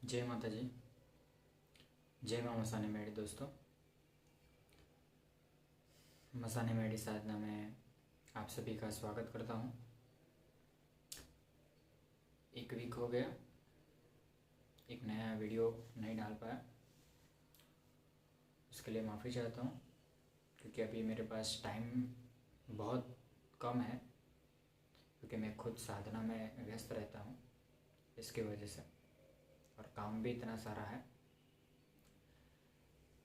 जय माता जी। जय माँ मसाने मेड़ी। दोस्तों, मसाने मेड़ी साधना में आप सभी का स्वागत करता हूँ। एक वीक हो गया, एक नया वीडियो नहीं डाल पाया, उसके लिए माफ़ी चाहता हूँ, क्योंकि अभी मेरे पास टाइम बहुत कम है, क्योंकि मैं खुद साधना में व्यस्त रहता हूँ इसकी वजह से, और काम भी इतना सारा है।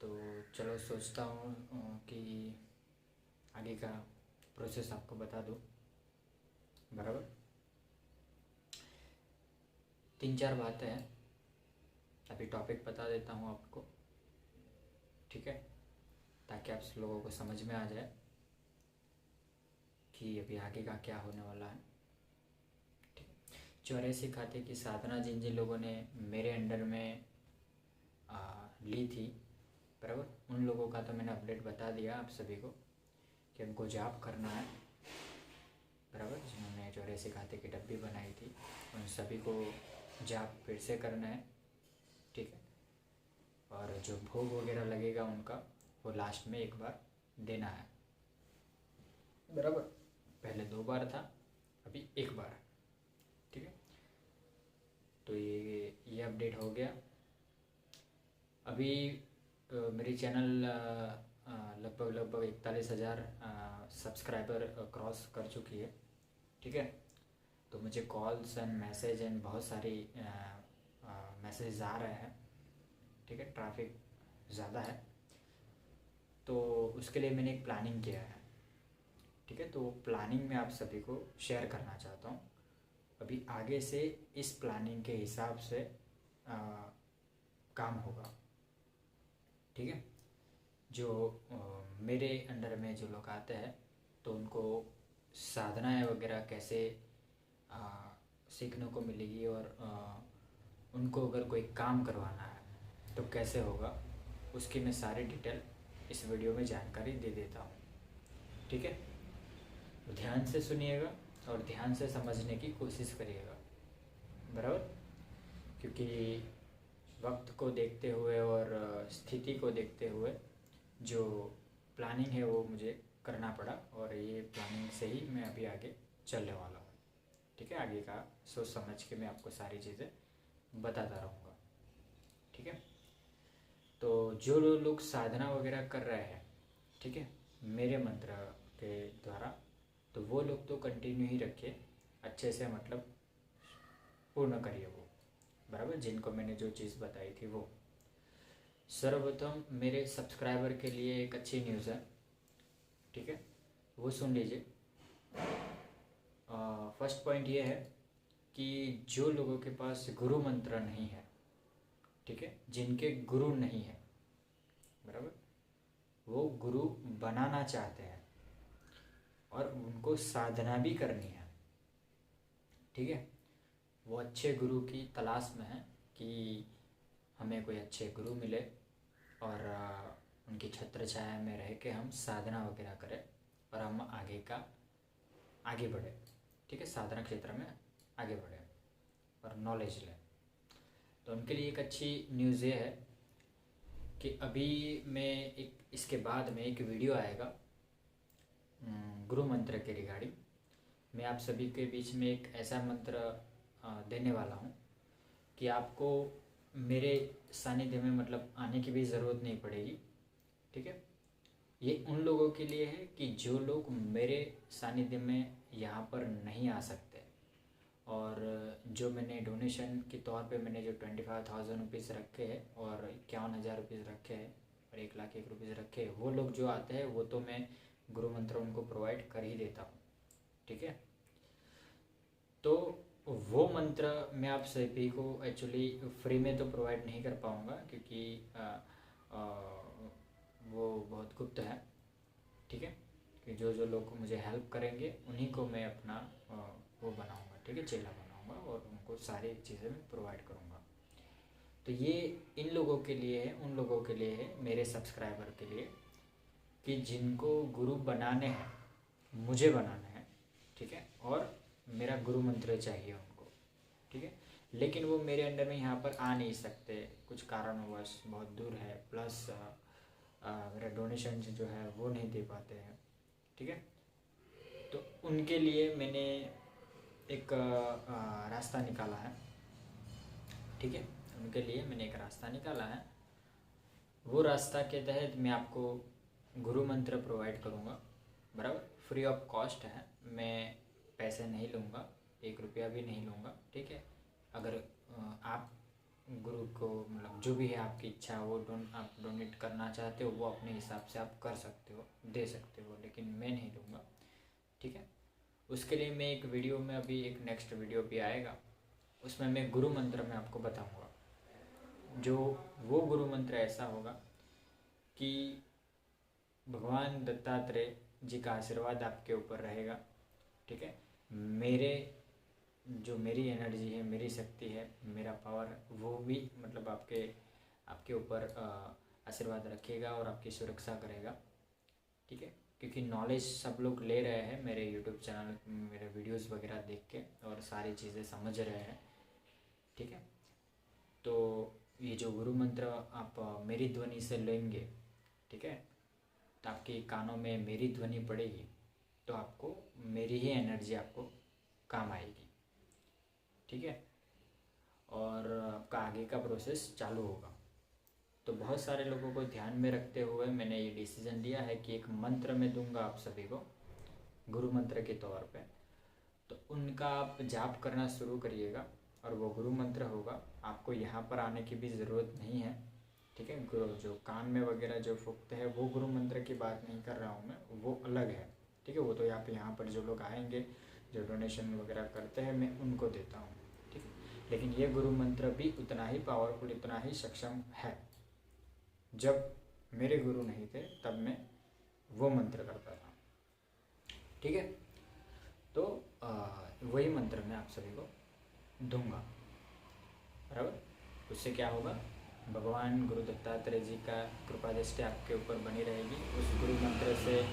तो चलो सोचता हूँ कि आगे का प्रोसेस आपको बता दूँ। बराबर, 3-4 बातें हैं, अभी टॉपिक बता देता हूँ आपको, ठीक है, ताकि आप लोगों को समझ में आ जाए कि अभी आगे का क्या होने वाला है। ठीक है, 84 खाते की साधना जिन जिन लोगों ने मेरे अंडर में ली थी, बराबर, उन लोगों का तो मैंने अपडेट बता दिया आप सभी को कि उनको जॉब करना है। बराबर, जिन्होंने 84 खाते की डब्बी बनाई थी उन सभी को जॉब फिर से करना है। ठीक है, और जो भोग वगैरह लगेगा उनका वो लास्ट में एक बार देना है। बराबर, पहले 2 बार था, अभी 1 बार। ठीक है, तो ये अपडेट हो गया। अभी मेरी चैनल लगभग 41,000 सब्सक्राइबर क्रॉस कर चुकी है। ठीक है, तो मुझे कॉल्स एंड मैसेज एंड बहुत सारी मैसेज आ रहे हैं। ठीक है, ट्रैफिक ज़्यादा है, तो उसके लिए मैंने एक प्लानिंग किया है। ठीक है, तो प्लानिंग में आप सभी को शेयर करना चाहता हूँ। अभी आगे से इस प्लानिंग के हिसाब से काम होगा। ठीक है, जो मेरे अंडर में जो लोग आते हैं तो उनको साधनाएं वगैरह कैसे सीखने को मिलेगी, और उनको अगर कोई काम करवाना है तो कैसे होगा, उसकी मैं सारी डिटेल इस वीडियो में जानकारी दे देता हूँ। ठीक है, तो ध्यान से सुनिएगा और ध्यान से समझने की कोशिश करिएगा। बराबर, क्योंकि वक्त को देखते हुए और स्थिति को देखते हुए जो प्लानिंग है वो मुझे करना पड़ा, और ये प्लानिंग से ही मैं अभी आगे चलने वाला हूँ। ठीक है, आगे का सोच समझ के मैं आपको सारी चीज़ें बताता रहूँगा। ठीक है, तो जो लोग साधना वगैरह कर रहे हैं, ठीक है, मेरे मंत्र के द्वारा, तो वो लोग तो कंटिन्यू ही रखिए अच्छे से, मतलब पूर्ण करिए वो। बराबर, जिनको मैंने जो चीज़ बताई थी वो। सर्वप्रथम मेरे सब्सक्राइबर के लिए एक अच्छी न्यूज़ है। ठीक है, वो सुन लीजिए। फर्स्ट पॉइंट ये है कि जो लोगों के पास गुरु मंत्र नहीं है, ठीक है, जिनके गुरु नहीं है, बराबर, वो गुरु बनाना चाहते हैं और उनको साधना भी करनी है। ठीक है, वो अच्छे गुरु की तलाश में है कि हमें कोई अच्छे गुरु मिले और उनकी छत्र छाया में रह के हम साधना वगैरह करें और हम आगे बढ़े। ठीक है, साधना क्षेत्र में आगे बढ़े और नॉलेज लें। तो उनके लिए एक अच्छी न्यूज़ ये है कि अभी मैं इसके बाद में एक वीडियो आएगा गुरु मंत्र के रिगार्डिंग। मैं आप सभी के बीच में एक ऐसा मंत्र देने वाला हूँ कि आपको मेरे सानिध्य में मतलब आने की भी ज़रूरत नहीं पड़ेगी। ठीक है, ये उन लोगों के लिए है कि जो लोग मेरे सानिध्य में यहाँ पर नहीं आ सकते, और जो मैंने डोनेशन के तौर पे मैंने जो 25,000 रुपीज़ रखे हैं और 51,000 रुपीज़ रखे हैं और 1,01,000 रुपीज़ रखे हैं, वो लोग जो आते हैं वो तो मैं गुरु मंत्र उनको प्रोवाइड कर ही देता हूँ। ठीक है, तो वो मंत्र मैं आप सभी को एक्चुअली फ्री में तो प्रोवाइड नहीं कर पाऊँगा, क्योंकि वो बहुत गुप्त है। ठीक है, कि जो जो लोग मुझे हेल्प करेंगे उन्हीं को मैं अपना वो बनाऊँगा, ठीक है, चेला बनाऊँगा और उनको सारी चीज़ें मैं प्रोवाइड करूँगा। तो ये इन लोगों के लिए है, उन लोगों के लिए है, मेरे सब्सक्राइबर के लिए, कि जिनको गुरु बनाने हैं, मुझे बनाना है। ठीक है, और मेरा गुरु मंत्र चाहिए उनको। ठीक है, लेकिन वो मेरे अंडर में यहाँ पर आ नहीं सकते, कुछ कारणवश बहुत दूर है, प्लस मेरा डोनेशन जो है वो नहीं दे पाते हैं, ठीक है। तो उनके लिए मैंने एक रास्ता निकाला है, ठीक है। उनके लिए मैंने एक रास्ता निकाला है। वो रास्ता के तहत मैं आपको गुरु मंत्र प्रोवाइड करूँगा, बराबर, फ्री ऑफ कॉस्ट है। मैं पैसे नहीं लूँगा, 1 रुपया भी नहीं लूँगा, ठीक है। अगर आप गुरु को मतलब जो भी है आपकी इच्छा वो आप डोनेट करना चाहते हो वो अपने हिसाब से आप कर सकते हो, दे सकते हो, लेकिन मैं नहीं लूँगा, ठीक है। उसके लिए मैं एक वीडियो में अभी एक नेक्स्ट वीडियो भी आएगा, उसमें मैं गुरु मंत्र में आपको बताऊँगा। जो वो गुरु मंत्र ऐसा होगा कि भगवान दत्तात्रेय जी का आशीर्वाद आपके ऊपर रहेगा, ठीक है। मेरी एनर्जी है, मेरी शक्ति है, मेरा पावर है, वो भी मतलब आपके ऊपर आशीर्वाद रखेगा और आपकी सुरक्षा करेगा, ठीक है। क्योंकि नॉलेज सब लोग ले रहे हैं मेरे यूट्यूब चैनल, मेरे वीडियोस वगैरह देख के और सारी चीज़ें समझ रहे हैं, ठीक है। तो ये जो गुरु मंत्र आप मेरी ध्वनि से लेंगे, ठीक है, तो आपके कानों में मेरी ध्वनि पड़ेगी तो आपको मेरी ही एनर्जी आपको काम आएगी, ठीक है। और आपका आगे का प्रोसेस चालू होगा। तो बहुत सारे लोगों को ध्यान में रखते हुए मैंने ये डिसीजन लिया है कि एक मंत्र मैं दूंगा आप सभी को गुरु मंत्र के तौर पे, तो उनका आप जाप करना शुरू करिएगा और वो गुरु मंत्र होगा। आपको यहाँ पर आने की भी ज़रूरत नहीं है, ठीक है। गुरु जो कान में वगैरह जो फूकते हैं वो गुरु मंत्र की बात नहीं कर रहा हूँ मैं, वो अलग है, ठीक है। वो तो यहाँ पर जो लोग आएंगे जो डोनेशन वगैरह करते हैं मैं उनको देता हूँ, ठीक है। लेकिन ये गुरु मंत्र भी उतना ही पावरफुल, इतना ही सक्षम है। जब मेरे गुरु नहीं थे तब मैं वो मंत्र करता था, ठीक है। तो वही मंत्र मैं आप सभी को दूंगा, बराबर। उससे क्या होगा, भगवान गुरु दत्तात्रेय जी का कृपा दृष्टि आपके ऊपर बनी रहेगी। उस गुरु मंत्र से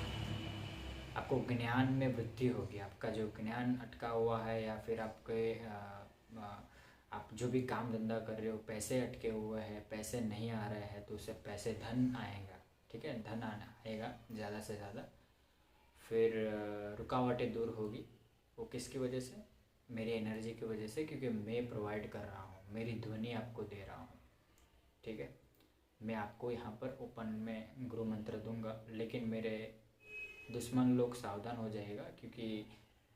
आपको ज्ञान में वृद्धि होगी। आपका जो ज्ञान अटका हुआ है या फिर आप जो भी काम धंधा कर रहे हो, पैसे अटके हुए हैं, पैसे नहीं आ रहे हैं, तो उससे पैसे धन आएगा, ठीक है। धन आएगा ज़्यादा से ज़्यादा। फिर रुकावटें दूर होगी। वो किसकी वजह से, मेरी एनर्जी की वजह से, क्योंकि मैं प्रोवाइड कर रहा हूँ, मेरी ध्वनि आपको दे रहा हूँ, ठीक है। मैं आपको यहाँ पर ओपन में गुरु मंत्र दूंगा, लेकिन मेरे दुश्मन लोग सावधान हो जाएगा, क्योंकि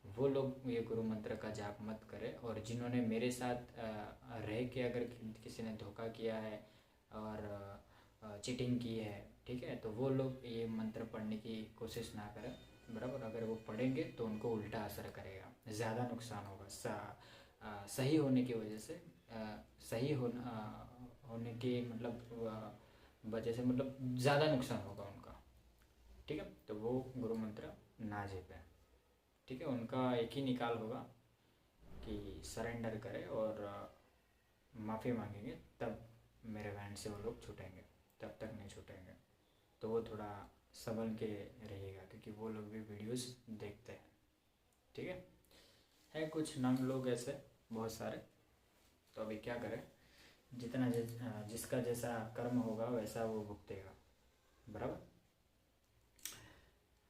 वो लोग ये गुरु मंत्र का जाप मत करें। और जिन्होंने मेरे साथ रह के अगर किसी ने धोखा किया है और चीटिंग की है, ठीक है, तो वो लोग ये मंत्र पढ़ने की कोशिश ना करें, बराबर। अगर वो पढ़ेंगे तो उनको उल्टा असर करेगा, ज़्यादा नुकसान होगा। सही होने की वजह से सही होने की मतलब वजह से मतलब ज़्यादा नुकसान होगा उनका, ठीक है। तो वो गुरु मंत्र ना जपें, ठीक है। उनका एक ही निकाल होगा कि सरेंडर करें और माफ़ी मांगेंगे, तब मेरे वैन से वो लोग छूटेंगे, तब तक नहीं छूटेंगे। तो वो थोड़ा संभल के रहिएगा, क्योंकि वो लोग भी वीडियोस देखते हैं, ठीक है कुछ नम लोग ऐसे बहुत सारे। तो अभी क्या करें, जिसका जैसा कर्म होगा वैसा वो भुगतेगा, बराबर।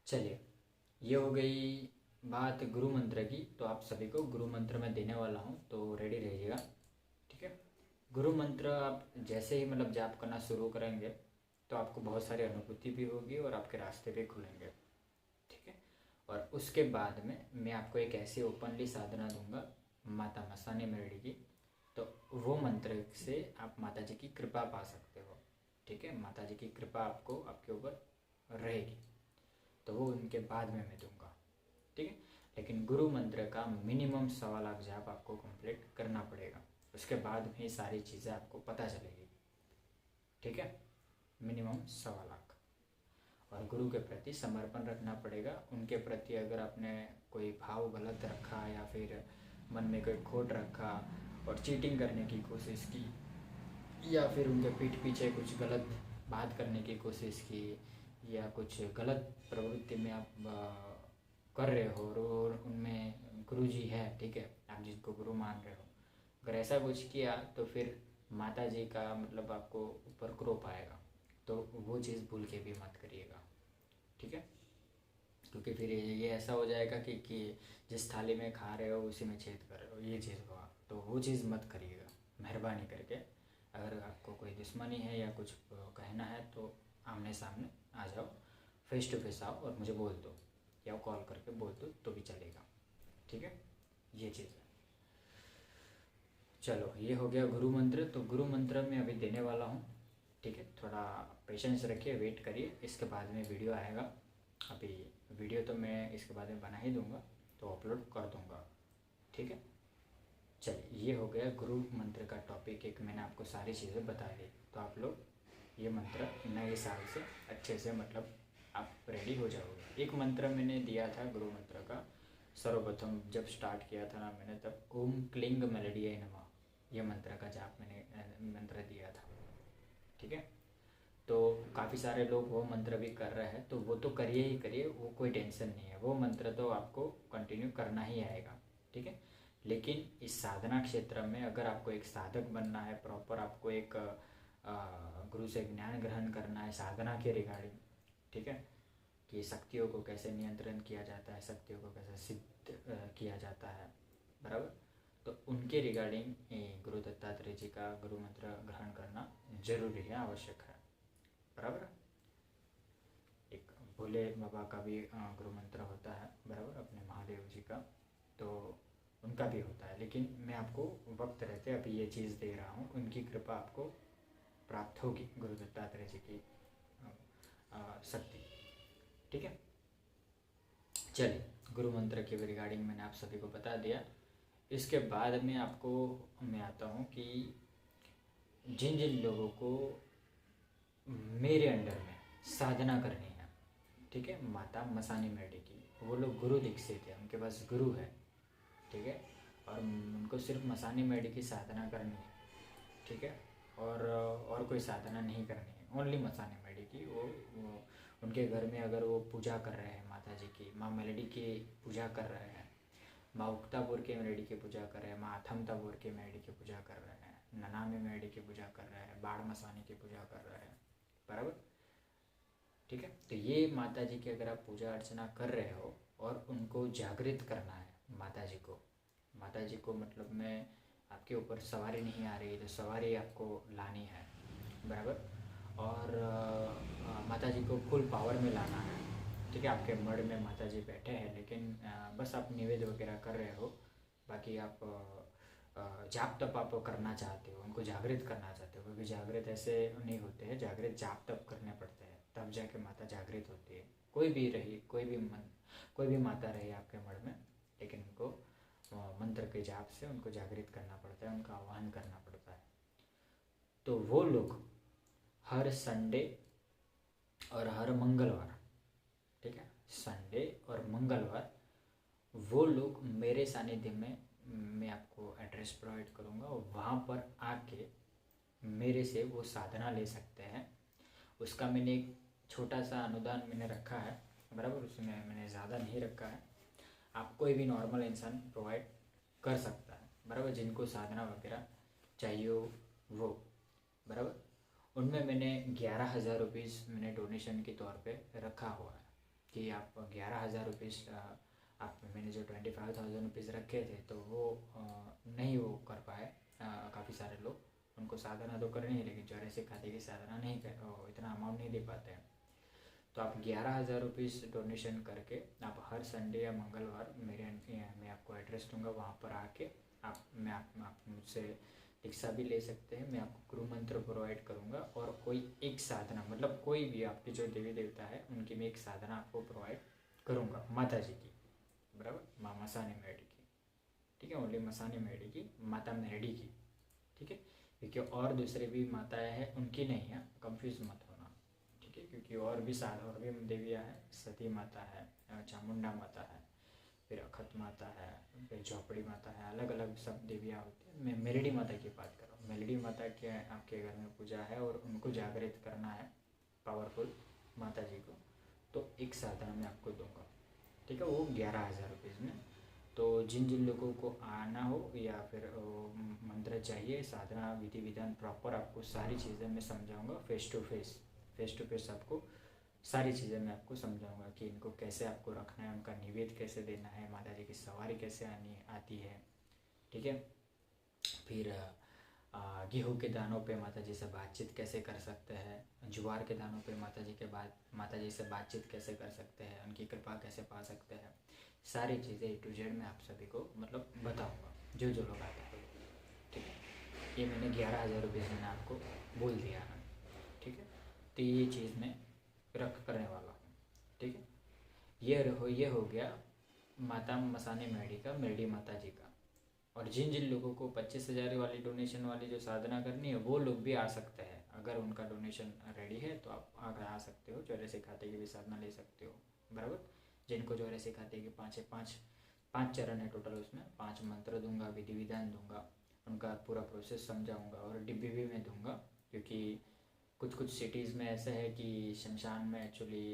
चलिए, ये हो गई बात गुरु मंत्र की। तो आप सभी को गुरु मंत्र मैं देने वाला हूँ, तो रेडी रहिएगा, ठीक है। गुरु मंत्र आप जैसे ही मतलब जाप करना शुरू करेंगे तो आपको बहुत सारी अनुभूति भी होगी और आपके रास्ते भी खुलेंगे, ठीक है। और उसके बाद में मैं आपको एक ऐसी ओपनली साधना दूंगा माता मस्तानी मेरड़ी की, तो वो मंत्र से आप माता जी की कृपा पा सकते हो, ठीक है। माता जी की कृपा आपको आपके ऊपर रहेगी, तो वो उनके बाद में मैं दूंगा, ठीक है। लेकिन गुरु मंत्र का मिनिमम 1.25 लाख जाप आपको कंप्लीट करना पड़ेगा, उसके बाद में सारी चीज़ें आपको पता चलेगी, ठीक है। मिनिमम 1.25 लाख। और गुरु के प्रति समर्पण रखना पड़ेगा। उनके प्रति अगर आपने कोई भाव गलत रखा या फिर मन में कोई खोट रखा और चीटिंग करने की कोशिश की या फिर उनके पीठ पीछे कुछ गलत बात करने की कोशिश की या कुछ गलत प्रवृत्ति में आप कर रहे हो और उनमें गुरु जी है, ठीक है, आप जिसको गुरु मान रहे हो, अगर ऐसा कुछ किया तो फिर माता जी का मतलब आपको ऊपर क्रोप आएगा, तो वो चीज़ भूल के भी मत करिएगा, ठीक है। क्योंकि फिर ये ऐसा हो जाएगा कि जिस थाली में खा रहे हो उसी में छेद कर रहे हो, ये चीज़ हुआ, तो वो चीज़ मत करिएगा मेहरबानी करके। अगर आपको कोई दुश्मनी है या कुछ कहना है तो आमने सामने आ जाओ, फेस टू फेस आओ और मुझे बोल दो या कॉल करके बोल दो तो भी चलेगा, ठीक है। ये चीज़ है। चलो ये हो गया गुरु मंत्र। तो गुरु मंत्र मैं अभी देने वाला हूँ, ठीक है। थोड़ा पेशेंस रखिए, वेट करिए, इसके बाद में वीडियो आएगा। अभी वीडियो तो मैं इसके बाद में बना ही दूँगा, तो अपलोड कर दूँगा, ठीक है। चलिए ये हो गया गुरु मंत्र का टॉपिक। एक मैंने आपको सारी चीज़ें बता दी, तो आप लोग ये मंत्र नए साल से अच्छे से मतलब आप रेडी हो जाओगे। एक मंत्र मैंने दिया था गुरु मंत्र का, सर्वप्रथम जब स्टार्ट किया था ना मैंने, तब ओम क्लिंग मेलेडियाय नमः ये मंत्र का जाप मैंने मंत्र दिया था, ठीक है। तो काफ़ी सारे लोग वो मंत्र भी कर रहे हैं, तो वो तो करिए ही करिए, वो कोई टेंशन नहीं है, वो मंत्र तो आपको कंटिन्यू करना ही आएगा, ठीक है। लेकिन इस साधना क्षेत्र में अगर आपको एक साधक बनना है, प्रॉपर आपको एक गुरु से ज्ञान ग्रहण करना है साधना के रिगार्डिंग, ठीक है, कि शक्तियों को कैसे नियंत्रण किया जाता है, शक्तियों को कैसे सिद्ध किया जाता है, बराबर। तो उनके रिगार्डिंग गुरु दत्तात्रेय जी का गुरु मंत्र ग्रहण करना जरूरी है, आवश्यक है, बराबर। एक भोले बाबा का भी गुरु मंत्र होता है, बराबर, अपने महादेव जी का, तो उनका भी होता है। लेकिन मैं आपको वक्त रहते अभी ये चीज़ दे रहा हूँ, उनकी कृपा आपको प्राप्त होगी, गुरु दत्तात्रेय जी की शक्ति, ठीक है। चलिए गुरु मंत्र के रिगार्डिंग मैंने आप सभी को बता दिया। इसके बाद में आपको मैं आता हूँ कि जिन जिन लोगों को मेरे अंडर में साधना करनी है, ठीक है, माता मसानी मेडी की, वो लोग गुरु दीक्षित है, उनके पास गुरु है, ठीक है, और उनको सिर्फ मसानी मेडी की साधना करनी है, ठीक है, और कोई साधना नहीं करनी है, ओनली मसानी मेडी की। वो उनके घर में अगर वो पूजा कर रहे हैं माता जी की, माँ मेलेडी की पूजा कर रहे हैं, माँ उक्तापुर के मेलेडी की पूजा कर रहे हैं, माँ अथमतापुर के मेलेडी की पूजा कर रहे हैं, ननामे मेलेडी की पूजा कर रहे हैं, बाढ़ मसानी की पूजा कर रहे हैं, बराबर, ठीक है। तो ये माता जी की अगर आप पूजा अर्चना कर रहे हो और उनको जागृत करना है माता जी को, माता जी को मतलब में आपके ऊपर सवारी नहीं आ रही तो सवारी आपको लानी है, बराबर, और माता जी को फुल पावर में लाना है, ठीक है। आपके मढ़ में माता जी बैठे हैं, लेकिन बस आप निवेद वगैरह कर रहे हो, बाकी आप जाप तप आप करना चाहते हो, उनको जागृत करना चाहते हो, क्योंकि जागृत ऐसे नहीं होते हैं, जागृत जाप तप करने पड़ते हैं, तब जाके माता जागृत होती है। कोई भी रही, कोई भी माता रही आपके मढ़ में, लेकिन उनको मंत्र के जाप से उनको जागृत करना पड़ता है, उनका आह्वान करना पड़ता है। तो वो लोग हर संडे और हर मंगलवार, ठीक है, संडे और मंगलवार वो लोग मेरे सानिध्य में, मैं आपको एड्रेस प्रोवाइड करूँगा, और वहाँ पर आके मेरे से वो साधना ले सकते हैं। उसका मैंने एक छोटा सा अनुदान मैंने रखा है, बराबर, उसमें मैंने ज़्यादा नहीं रखा है, आप कोई भी नॉर्मल इंसान प्रोवाइड कर सकता है, बराबर, जिनको साधना वगैरह चाहिए वो, बराबर। उनमें मैंने 11,000 रुपीज़ मैंने डोनेशन के तौर पे रखा हुआ है कि आप 11,000 रुपीज़ आप, मैंने जो 25,000 रुपीज़ रखे थे तो वो नहीं वो कर पाए काफ़ी सारे लोग, उनको साधना तो करनी है लेकिन चौरे से खाते की साधना नहीं कर, इतना अमाउंट नहीं दे पाते हैं। तो आप 11,000 रुपीज़ डोनेशन करके आप हर संडे या मंगलवार मैं आपको एड्रेस दूंगा, वहाँ पर आके आप मुझसे दीक्षा भी ले सकते हैं, मैं आपको गुरु मंत्र प्रोवाइड करूँगा, और कोई एक साधना मतलब कोई भी आपके जो देवी देवता है उनकी मैं एक साधना आपको प्रोवाइड करूँगा, माता जी की, बराबर, माँ मसानी मेडी की, ठीक है, ओनली मसानी मेडी की, माता मेडी की, ठीक है, क्योंकि और दूसरे भी माताएँ हैं उनकी नहीं है, कंफ्यूज मत होना, ठीक है, क्योंकि और भी देवियाँ हैं, सती माता है, चामुंडा माता है, फिर अखत माता है, फिर झोपड़ी माता है, अलग अलग सब देवियाँ होती हैं। मैं मेलेडी माता की बात कर रहा हूँ, मेलेडी माता के आपके घर में पूजा है और उनको जागृत करना है पावरफुल माता जी को, तो एक साधना मैं आपको दूंगा, ठीक है, वो 11,000 रुपीज़ में। तो जिन जिन लोगों को आना हो या फिर मंत्र चाहिए, साधना विधि विधान प्रॉपर आपको सारी चीज़ें मैं समझाऊंगा फेस टू फेस आपको सारी चीज़ें मैं आपको समझाऊंगा कि इनको कैसे आपको रखना है, उनका निवेद कैसे देना है, माता जी की सवारी कैसे आती है, ठीक है। फिर गेहूँ के दानों पे माता जी से बातचीत कैसे कर सकते हैं, ज्वार के दानों पे माता जी से बातचीत कैसे कर सकते हैं, उनकी कृपा कैसे पा सकते हैं, सारी चीज़ें A to Z मैं आप सभी को मतलब बताऊंगा जो जो लोग आते हैं, ठीक है। ये मैंने 11,000 रुपये मैंने आपको बोल दिया है, ठीक है। तो ये चीज़ मैं करने वाला हूँ, ठीक है। ये हो गया माता मसाने मेडी माता जी का। और जिन जिन लोगों को 25,000 वाली डोनेशन वाली जो साधना करनी है वो लोग भी आ सकते हैं, अगर उनका डोनेशन रेडी है तो आप आगे आ सकते हो, चौरासी खाते की भी साधना ले सकते हो, बराबर। जिनको चौरासी खाते के पाँच चरण है टोटल, उसमें 5 मंत्र दूंगा, विधि विधान दूंगा, उनका पूरा प्रोसेस समझाऊंगा और डिब्बे भी मैं दूंगा, क्योंकि कुछ सिटीज़ में ऐसा है कि शमशान में एक्चुअली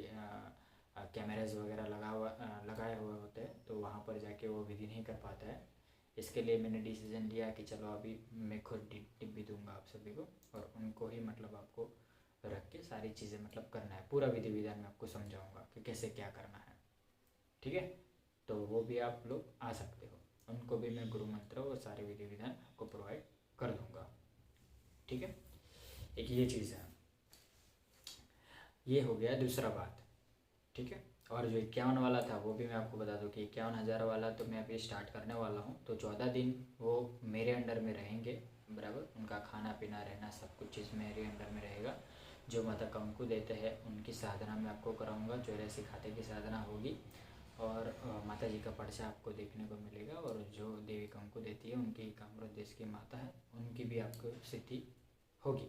कैमराज वगैरह लगाए हुए होते हैं, तो वहाँ पर जाके वो विधि नहीं कर पाता है। इसके लिए मैंने डिसीजन लिया कि चलो अभी मैं खुद डिब्बी दूंगा आप सभी को, और उनको ही मतलब आपको रख के सारी चीज़ें मतलब करना है, पूरा विधि विधान में आपको समझाऊंगा कि कैसे क्या करना है, ठीक है। तो वो भी आप लोग आ सकते हो, उनको भी मैं गुरु मंत्र और सारे विधि विधान आपको प्रोवाइड कर दूंगा, ठीक है। एक ये चीज़ है, ये हो गया दूसरा बात, ठीक है। और जो 51 वाला था वो भी मैं आपको बता दूं कि 51,000 वाला तो मैं अभी स्टार्ट करने वाला हूँ, तो 14 दिन वो मेरे अंडर में रहेंगे, बराबर। उनका खाना पीना रहना सब कुछ चीज़ मेरे अंडर में रहेगा। जो माता कंकु देते हैं उनकी साधना मैं आपको कराऊंगा, 84 खाते की साधना होगी, और माता जी का पर्चा आपको देखने को मिलेगा। और जो देवी कंकु देती है उनकी कामरूप देश की माता है, उनकी भी आपको सिद्धि होगी,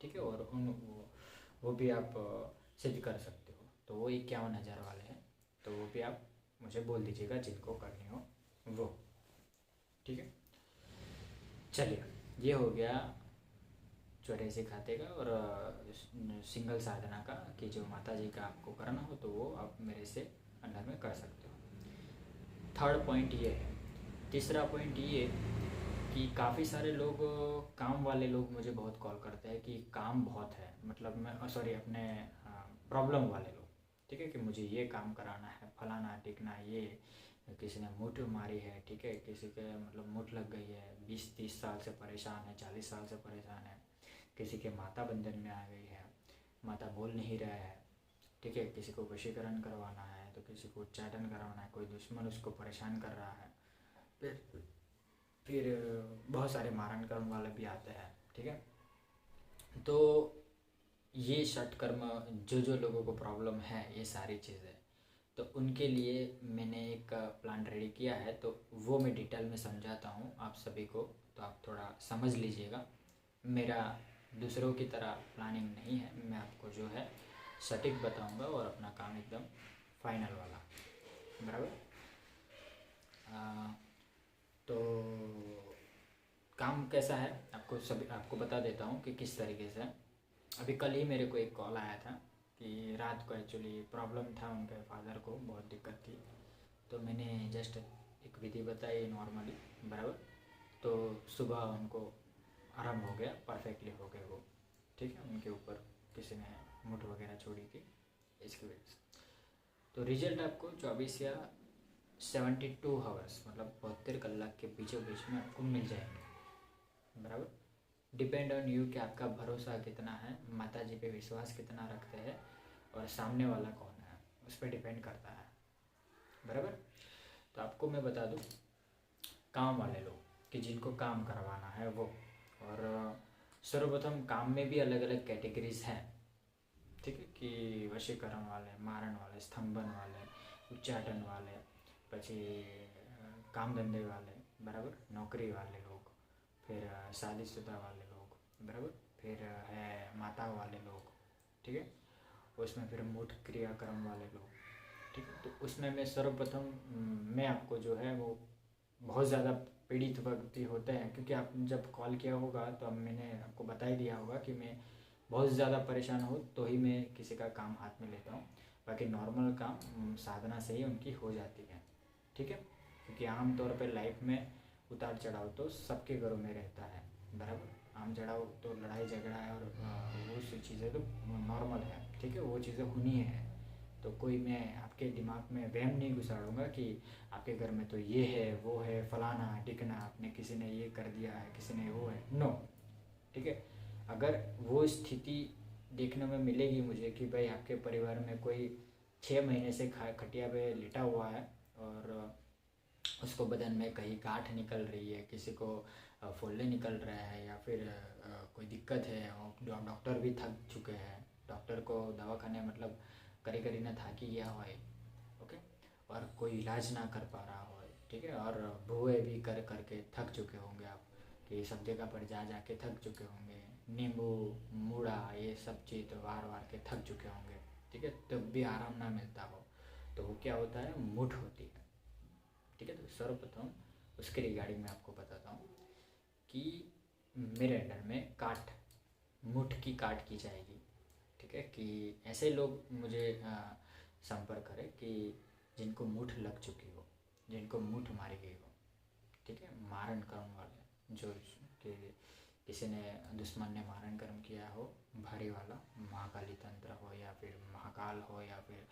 ठीक है। और वो भी आप सिद्ध कर सकते हो। तो वो 51,000 वाले हैं, तो वो भी आप मुझे बोल दीजिएगा जिनको करनी हो वो, ठीक है। चलिए, ये हो गया 84 खाते का और सिंगल साधना का, कि जो माता जी का आपको करना हो तो वो आप मेरे से अंडर में कर सकते हो। थर्ड पॉइंट ये है। तीसरा पॉइंट ये कि काफ़ी सारे लोग, काम वाले लोग मुझे बहुत कॉल करते हैं कि काम बहुत है, मतलब मैं सॉरी अपने प्रॉब्लम वाले लोग, ठीक है, कि मुझे ये काम कराना है, फलाना टिकना, ये किसी ने मुठ मारी है, ठीक है, किसी के मतलब मुठ लग गई है, 20-30 साल से परेशान है, 40 साल से परेशान है, किसी के माता बंधन में आ गई है, माता बोल नहीं रहा है, ठीक है, किसी को वशीकरण करवाना है, तो किसी को उच्चाटन करवाना है, कोई दुश्मन उसको परेशान कर रहा है, फिर बहुत सारे मारण कर्म वाले भी आते हैं, ठीक है। तो ये षट कर्म जो जो लोगों को प्रॉब्लम है, ये सारी चीज़ें, तो उनके लिए मैंने एक प्लान रेडी किया है, तो वो मैं डिटेल में समझाता हूँ आप सभी को, तो आप थोड़ा समझ लीजिएगा। मेरा दूसरों की तरह प्लानिंग नहीं है, मैं आपको जो है सटीक बताऊँगा और अपना काम एकदम फाइनल वाला, बराबर। तो काम कैसा है आपको बता देता हूँ कि किस तरीके से। अभी कल ही मेरे को एक कॉल आया था कि रात को एक्चुअली प्रॉब्लम था, उनके फादर को बहुत दिक्कत थी, तो मैंने जस्ट एक विधि बताई नॉर्मली, बराबर। तो सुबह उनको आराम हो गया, परफेक्टली हो गए वो, ठीक है। उनके ऊपर किसी ने मुठ वगैरह छोड़ी थी, इसकी वजह से। तो रिजल्ट आपको 24 या 72 आवर्स मतलब 72 कलाक के बीचों बीच में आपको मिल जाएंगे, बराबर। डिपेंड ऑन यू कि आपका भरोसा कितना है, माता जी पे विश्वास कितना रखते हैं, और सामने वाला कौन है उस पर डिपेंड करता है, बराबर। तो आपको मैं बता दूं, काम वाले लोग कि जिनको काम करवाना है वो, और सर्वप्रथम काम में भी अलग अलग कैटेगरीज हैं, ठीक है, कि वशीकरण वाले, मारण वाले, स्तंभन वाले, उच्चाटन वाले, पछी काम धंधे वाले, बराबर, नौकरी वाले लोग, फिर शादीशुदा वाले लोग, बराबर, फिर है माता वाले लोग, ठीक है, उसमें फिर मुठ क्रियाक्रम वाले लोग, ठीक है। तो उसमें मैं सर्वप्रथम मैं आपको जो है वो बहुत ज़्यादा पीड़ित व्यक्ति होते हैं, क्योंकि आप जब कॉल किया होगा तो अब मैंने आपको बता ही दिया होगा कि मैं बहुत ज़्यादा परेशान हो तो ही मैं किसी का काम हाथ में लेता हूँ, बाकी नॉर्मल काम साधना से ही उनकी हो जाती है, ठीक है। क्योंकि आम तौर पे लाइफ में उतार चढ़ाव तो सबके घरों में रहता है, बराबर। आम चढ़ाव तो लड़ाई झगड़ा है और वो सी चीज़ें तो नॉर्मल है, ठीक है, वो चीज़ें होनी है। तो कोई मैं आपके दिमाग में वहम नहीं घुसाड़ूंगा कि आपके घर में तो ये है वो है फलाना टिकना, आपने किसी ने ये कर दिया है किसी ने वो है, नो, ठीक है। अगर वो स्थिति देखने में मिलेगी मुझे कि भाई आपके परिवार में कोई 6 महीने से खटिया पे लेटा हुआ है और उसको बदन में कहीं गांठ निकल रही है, किसी को फोल्ले निकल रहा है, या फिर कोई दिक्कत है और डॉक्टर भी थक चुके हैं, डॉक्टर को दवाखाने मतलब करी करी ना थाकी गया हो, ओके, और कोई इलाज ना कर पा रहा हो, ठीक है, और भूए भी कर करके थक चुके होंगे आप, कि सब जगह पर जा जा के थक चुके होंगे, नींबू मूड़ा ये सब चीज़ वार वार के थक चुके होंगे, ठीक है, तब भी आराम ना मिलता हो, तो वो क्या होता है, मुठ होती है, ठीक है। तो सर्वप्रथम उसके रिगार्डिंग मैं आपको बताता हूँ कि मेरे अंडर में काट, मुठ की काट की जाएगी, ठीक है, कि ऐसे लोग मुझे संपर्क करें कि जिनको मुठ लग चुकी हो, जिनको मुठ मारी गई हो, ठीक है, मारण कर्म वाले, जो कि किसी ने दुश्मन ने मारण कर्म किया हो भारी वाला, महाकाली तंत्र हो या फिर महाकाल हो या फिर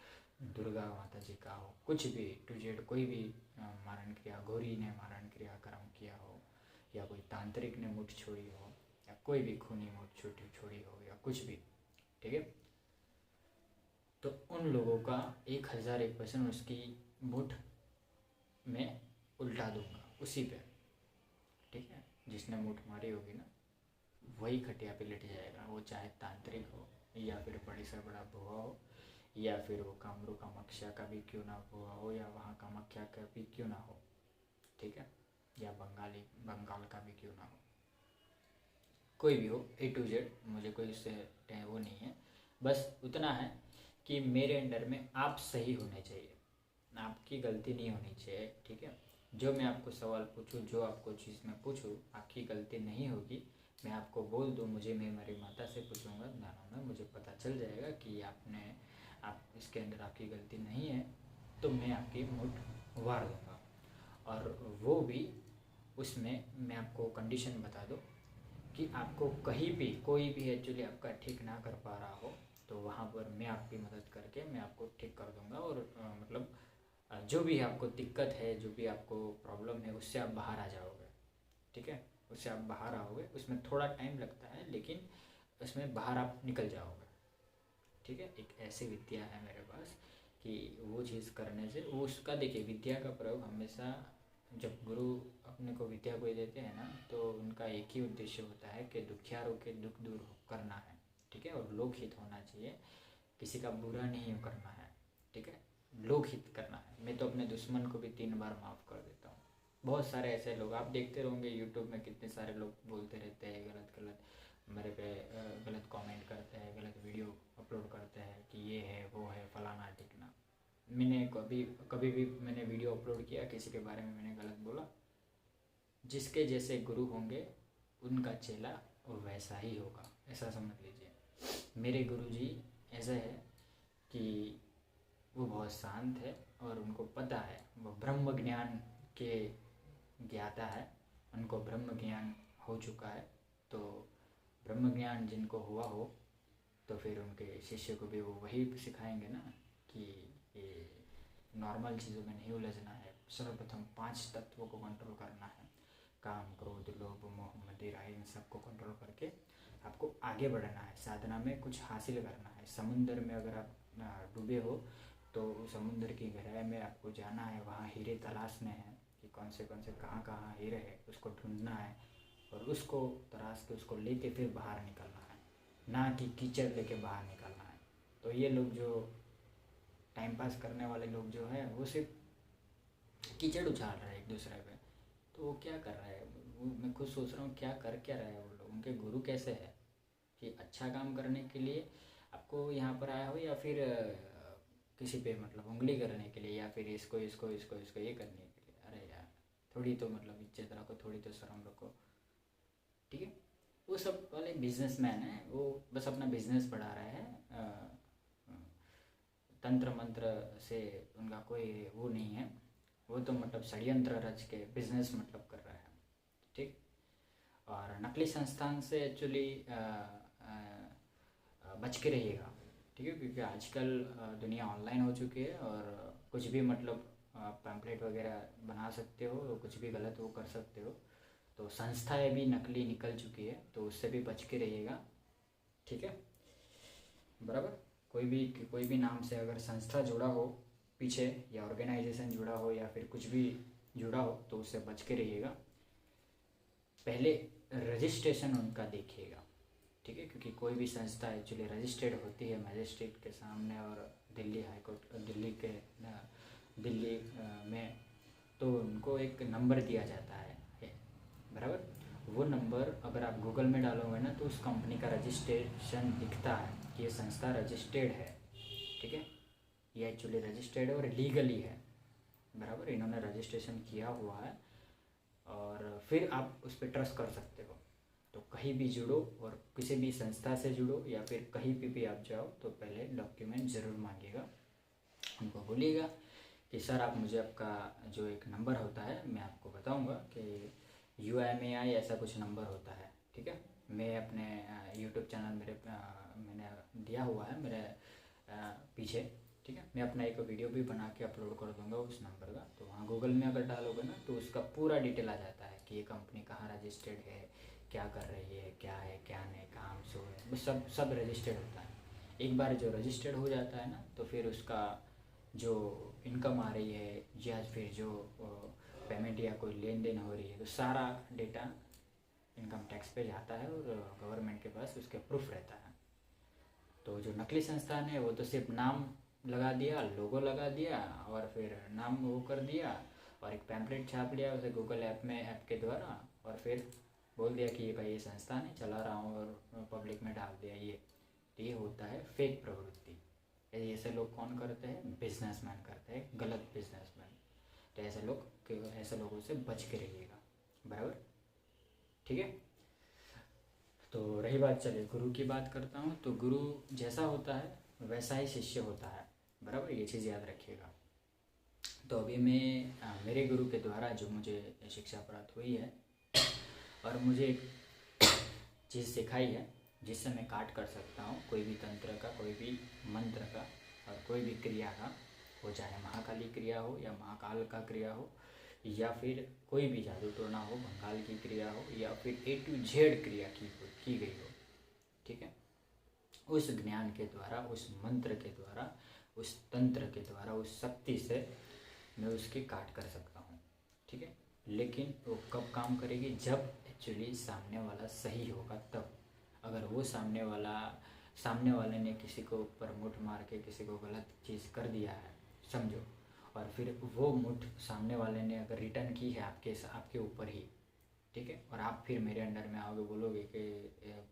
दुर्गा माता जी का हो, कुछ भी टू जेड कोई भी मारण क्रिया, गौरी ने मारण क्रिया कर्म किया हो, या कोई तांत्रिक ने मुठ छोड़ी हो, या कोई भी खूनी मुठ छोड़ी हो, या कुछ भी, ठीक है, तो उन लोगों का 1001% उसकी मुठ में उल्टा दूंगा उसी पे, ठीक है। जिसने मुठ मारी होगी ना वही खटिया पे लेट जाएगा, वो चाहे तांत्रिक हो या फिर बड़ी से बड़ा भुआ हो, या फिर वो कामरू कामाख्या का भी क्यों ना हुआ हो, या वहाँ कामाख्या का भी क्यों ना हो, ठीक है, या बंगाल का भी क्यों ना हो, कोई भी हो, A to Z, मुझे कोई इससे वो नहीं है, बस उतना है कि मेरे अंडर में आप सही होने चाहिए, आपकी गलती नहीं होनी चाहिए, ठीक है। जो मैं आपको सवाल पूछूं, जो आपको चीज़ मैं पूछूं, आपकी गलती नहीं होगी, मैं आपको बोल दूं, मुझे मैं मेरी माता से पूछूंगा ध्यानों में, मुझे पता चल जाएगा कि आप इसके अंदर आपकी गलती नहीं है, तो मैं आपकी मुठ वार दूंगा। और वो भी उसमें मैं आपको कंडीशन बता दूं कि आपको कहीं भी कोई भी एक्चुअली आपका ठीक ना कर पा रहा हो, तो वहाँ पर मैं आपकी मदद करके मैं आपको ठीक कर दूंगा, और मतलब जो भी आपको दिक्कत है, जो भी आपको प्रॉब्लम है, उससे आप बाहर आ जाओगे, ठीक है, उससे आप बाहर आओगे, उसमें थोड़ा टाइम लगता है लेकिन उसमें बाहर आप निकल जाओगे, ठीक है। एक ऐसी विद्या है मेरे पास कि वो चीज़ करने से वो उसका, देखिए, विद्या का प्रयोग हमेशा, जब गुरु अपने को विद्या कोई देते हैं ना, तो उनका एक ही उद्देश्य होता है कि दुखियारों के दुख दूर करना है, ठीक है, और लोकहित होना चाहिए, किसी का बुरा नहीं करना है, ठीक है, लोकहित करना है। मैं तो अपने दुश्मन को भी 3 बार माफ़ कर देता हूँ। बहुत सारे ऐसे लोग आप देखते रहोगे यूट्यूब में, कितने सारे लोग बोलते रहते हैं गलत गलत, मेरे पे गलत कमेंट करते हैं, गलत वीडियो अपलोड करते हैं कि ये है वो है फलाना टिकना। मैंने कभी भी मैंने वीडियो अपलोड किया किसी के बारे में मैंने गलत बोला? जिसके जैसे गुरु होंगे उनका चेला वैसा ही होगा, ऐसा समझ लीजिए। मेरे गुरुजी ऐसे है कि वो बहुत शांत है और उनको पता है, वो ब्रह्म ज्ञान के ज्ञाता है, उनको ब्रह्म ज्ञान हो चुका है। तो ब्रह्म ज्ञान जिनको हुआ हो तो फिर उनके शिष्य को भी वो वही सिखाएंगे ना कि ये नॉर्मल चीज़ों में नहीं उलझना है, सर्वप्रथम 5 तत्वों को कंट्रोल करना है, काम क्रोध लोभ मोह मदिरा, इन सबको कंट्रोल करके आपको आगे बढ़ना है, साधना में कुछ हासिल करना है। समुंदर में अगर आप डूबे हो तो समुद्र की गहराई में आपको जाना है, वहाँ हीरे तलाशने हैं कि कौन से कहाँ हीरे है, उसको ढूंढना है और उसको तलाश के उसको लेके फिर बाहर निकलना है, ना कि कीचड़ लेके बाहर निकलना है। तो ये लोग जो टाइम पास करने वाले लोग जो है वो सिर्फ कीचड़ उछाल रहे हैं एक दूसरे पे, तो वो क्या कर रहे हैं, मैं खुद सोच रहा हूँ क्या कर क्या रहे हैं वो लोग, उनके गुरु कैसे है कि अच्छा काम करने के लिए आपको यहाँ पर आया हो, या फिर किसी पे मतलब उंगली करने के लिए, या फिर इसको इसको इसको इसको ये करने के लिए। अरे यार, थोड़ी तो मतलब इज्जत रखो, थोड़ी तो शर्म रखो, ठीक है। वो सब वाले बिजनेसमैन हैं, वो बस अपना बिजनेस बढ़ा रहे हैं, तंत्र मंत्र से उनका कोई वो नहीं है, वो तो मतलब षड्यंत्र रच के बिजनेस मतलब कर रहा है, ठीक। और नकली संस्थान से एक्चुअली बच के रहिएगा, ठीक है, क्योंकि आजकल दुनिया ऑनलाइन हो चुकी है और कुछ भी मतलब पैम्पलेट वगैरह बना सकते हो, तो कुछ भी गलत वो कर सकते हो। तो संस्थाएं भी नकली निकल चुकी है, तो उससे भी बच के रहिएगा, ठीक है, बराबर। कोई भी नाम से अगर संस्था जुड़ा हो पीछे, या ऑर्गेनाइजेशन जुड़ा हो, या फिर कुछ भी जुड़ा हो, तो उससे बच के रहिएगा। पहले रजिस्ट्रेशन उनका देखिएगा, ठीक है, क्योंकि कोई भी संस्था एक्चुअली रजिस्टर्ड होती है मजिस्ट्रेट के सामने और दिल्ली हाई कोर्ट, दिल्ली में, तो उनको एक नंबर दिया जाता है, बराबर। वो नंबर अगर आप गूगल में डालोगे ना, तो उस कंपनी का रजिस्ट्रेशन दिखता है कि ये संस्था रजिस्टर्ड है, ठीक है, ये एक्चुअली रजिस्टर्ड है और लीगली है, बराबर। इन्होंने रजिस्ट्रेशन किया हुआ है और फिर आप उस पर ट्रस्ट कर सकते हो। तो कहीं भी जुड़ो और किसी भी संस्था से जुड़ो या फिर कहीं भी आप जाओ, तो पहले डॉक्यूमेंट ज़रूर मांगिएगा। उनको बोलिएगा कि सर आप मुझे आपका जो एक नंबर होता है, मैं आपको बताऊंगा कि UIMAI ऐसा कुछ नंबर होता है, ठीक है। मैं अपने YouTube चैनल मैंने दिया हुआ है मेरे पीछे, ठीक है। मैं अपना एक वीडियो भी बना के अपलोड कर दूंगा उस नंबर का। तो वहाँ गूगल में अगर डालोगे ना, तो उसका पूरा डिटेल आ जाता है कि ये कंपनी कहाँ रजिस्टर्ड है, क्या कर रही है, क्या नहीं, काम शो है, बस सब रजिस्टर्ड होता है। एक बार जो रजिस्टर्ड हो जाता है ना, तो फिर उसका जो इनकम आ रही है या फिर जो पेमेंट या कोई लेन देन हो रही है, तो सारा डेटा इनकम टैक्स पे जाता है और गवर्नमेंट के पास उसके प्रूफ रहता है। तो जो नकली संस्थान है वो तो सिर्फ नाम लगा दिया, लोगो लगा दिया और फिर नाम वो कर दिया और एक पैम्पलेट छाप लिया उसे गूगल ऐप के द्वारा, और फिर बोल दिया कि ये भाई ये संस्थान है चला रहा हूँ, और पब्लिक में डाल दिया। ये होता है फेक प्रवृत्ति। ऐसे लोग कौन करते हैं? बिजनेसमैन करते हैं, गलत बिजनेसमैन। तो ऐसे लोगों से बच के रहिएगा, बराबर, ठीक है। तो रही बात, चलिए गुरु की बात करता हूँ। तो गुरु जैसा होता है वैसा ही शिष्य होता है, बराबर, ये चीज़ याद रखिएगा। तो अभी मैं मेरे गुरु के द्वारा जो मुझे शिक्षा प्राप्त हुई है और मुझे एक चीज़ सिखाई है जिससे मैं काट कर सकता हूँ कोई भी तंत्र का, कोई भी मंत्र का और कोई भी क्रिया का, वो चाहे महाकाली क्रिया हो या महाकाल का क्रिया हो या फिर कोई भी जादू टोना हो, भंगाल की क्रिया हो या फिर A to Z क्रिया की गई हो, ठीक है। उस ज्ञान के द्वारा, उस मंत्र के द्वारा, उस तंत्र के द्वारा, उस शक्ति से मैं उसकी काट कर सकता हूँ, ठीक है। लेकिन वो कब काम करेगी? जब एक्चुअली सामने वाला सही होगा तब। अगर वो सामने वाले ने किसी को ऊपर मुठ मार के किसी को गलत चीज़ कर दिया है, समझो, और फिर वो मुठ सामने वाले ने अगर रिटर्न की है आपके ऊपर ही, ठीक है, और आप फिर मेरे अंडर में आओगे, बोलोगे कि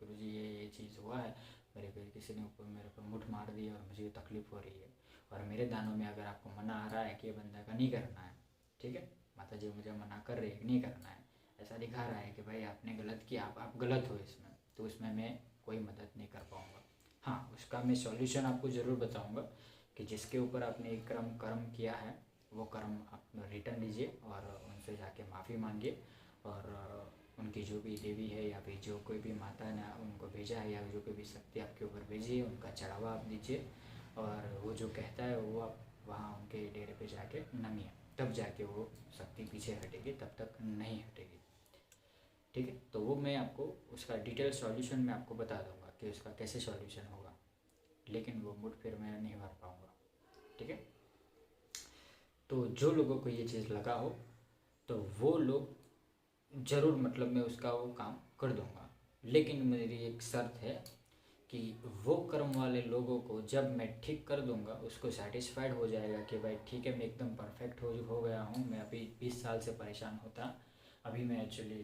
गुरुजी ये चीज़ हुआ है, किसी ने ऊपर मेरे पर मुठ मार दी और मुझे तकलीफ़ हो रही है, और मेरे दानों में अगर आपको मना आ रहा है कि ये बंदा का नहीं करना है, ठीक है, माता जी मुझे मना कर रही है नहीं करना है, ऐसा दिखा रहा है कि भाई आपने गलत किया, आप गलत हो इसमें, तो उसमें मैं कोई मदद नहीं कर पाऊँगा। हाँ, उसका मैं सॉल्यूशन आपको ज़रूर बताऊँगा कि जिसके ऊपर आपने एक कर्म किया है वो कर्म आप रिटर्न लीजिए और उनसे जाके माफ़ी मांगिए, और उनकी जो भी देवी है या फिर जो कोई भी माता ने उनको भेजा है या जो कोई भी शक्ति आपके ऊपर भेजी है, उनका चढ़ावा आप दीजिए, और वो जो कहता है वो आप वहाँ उनके डेरे पे जाके नमिए, तब जाके वो शक्ति पीछे हटेगी, तब तक नहीं हटेगी, ठीक है। तो वो मैं आपको उसका डिटेल सॉल्यूशन मैं आपको बता दूंगा कि उसका कैसे सॉल्यूशन होगा, लेकिन वो मुठभेड़ में नहीं भर पाऊँगा, ठीक है। तो जो लोगों को ये चीज़ लगा हो तो वो लोग ज़रूर, मतलब मैं उसका वो काम कर दूंगा, लेकिन मेरी एक शर्त है कि वो कर्म वाले लोगों को जब मैं ठीक कर दूंगा, उसको सेटिस्फाइड हो जाएगा कि भाई ठीक है मैं एकदम परफेक्ट हो गया हूँ, मैं अभी 20 साल से परेशान होता, अभी मैं एक्चुअली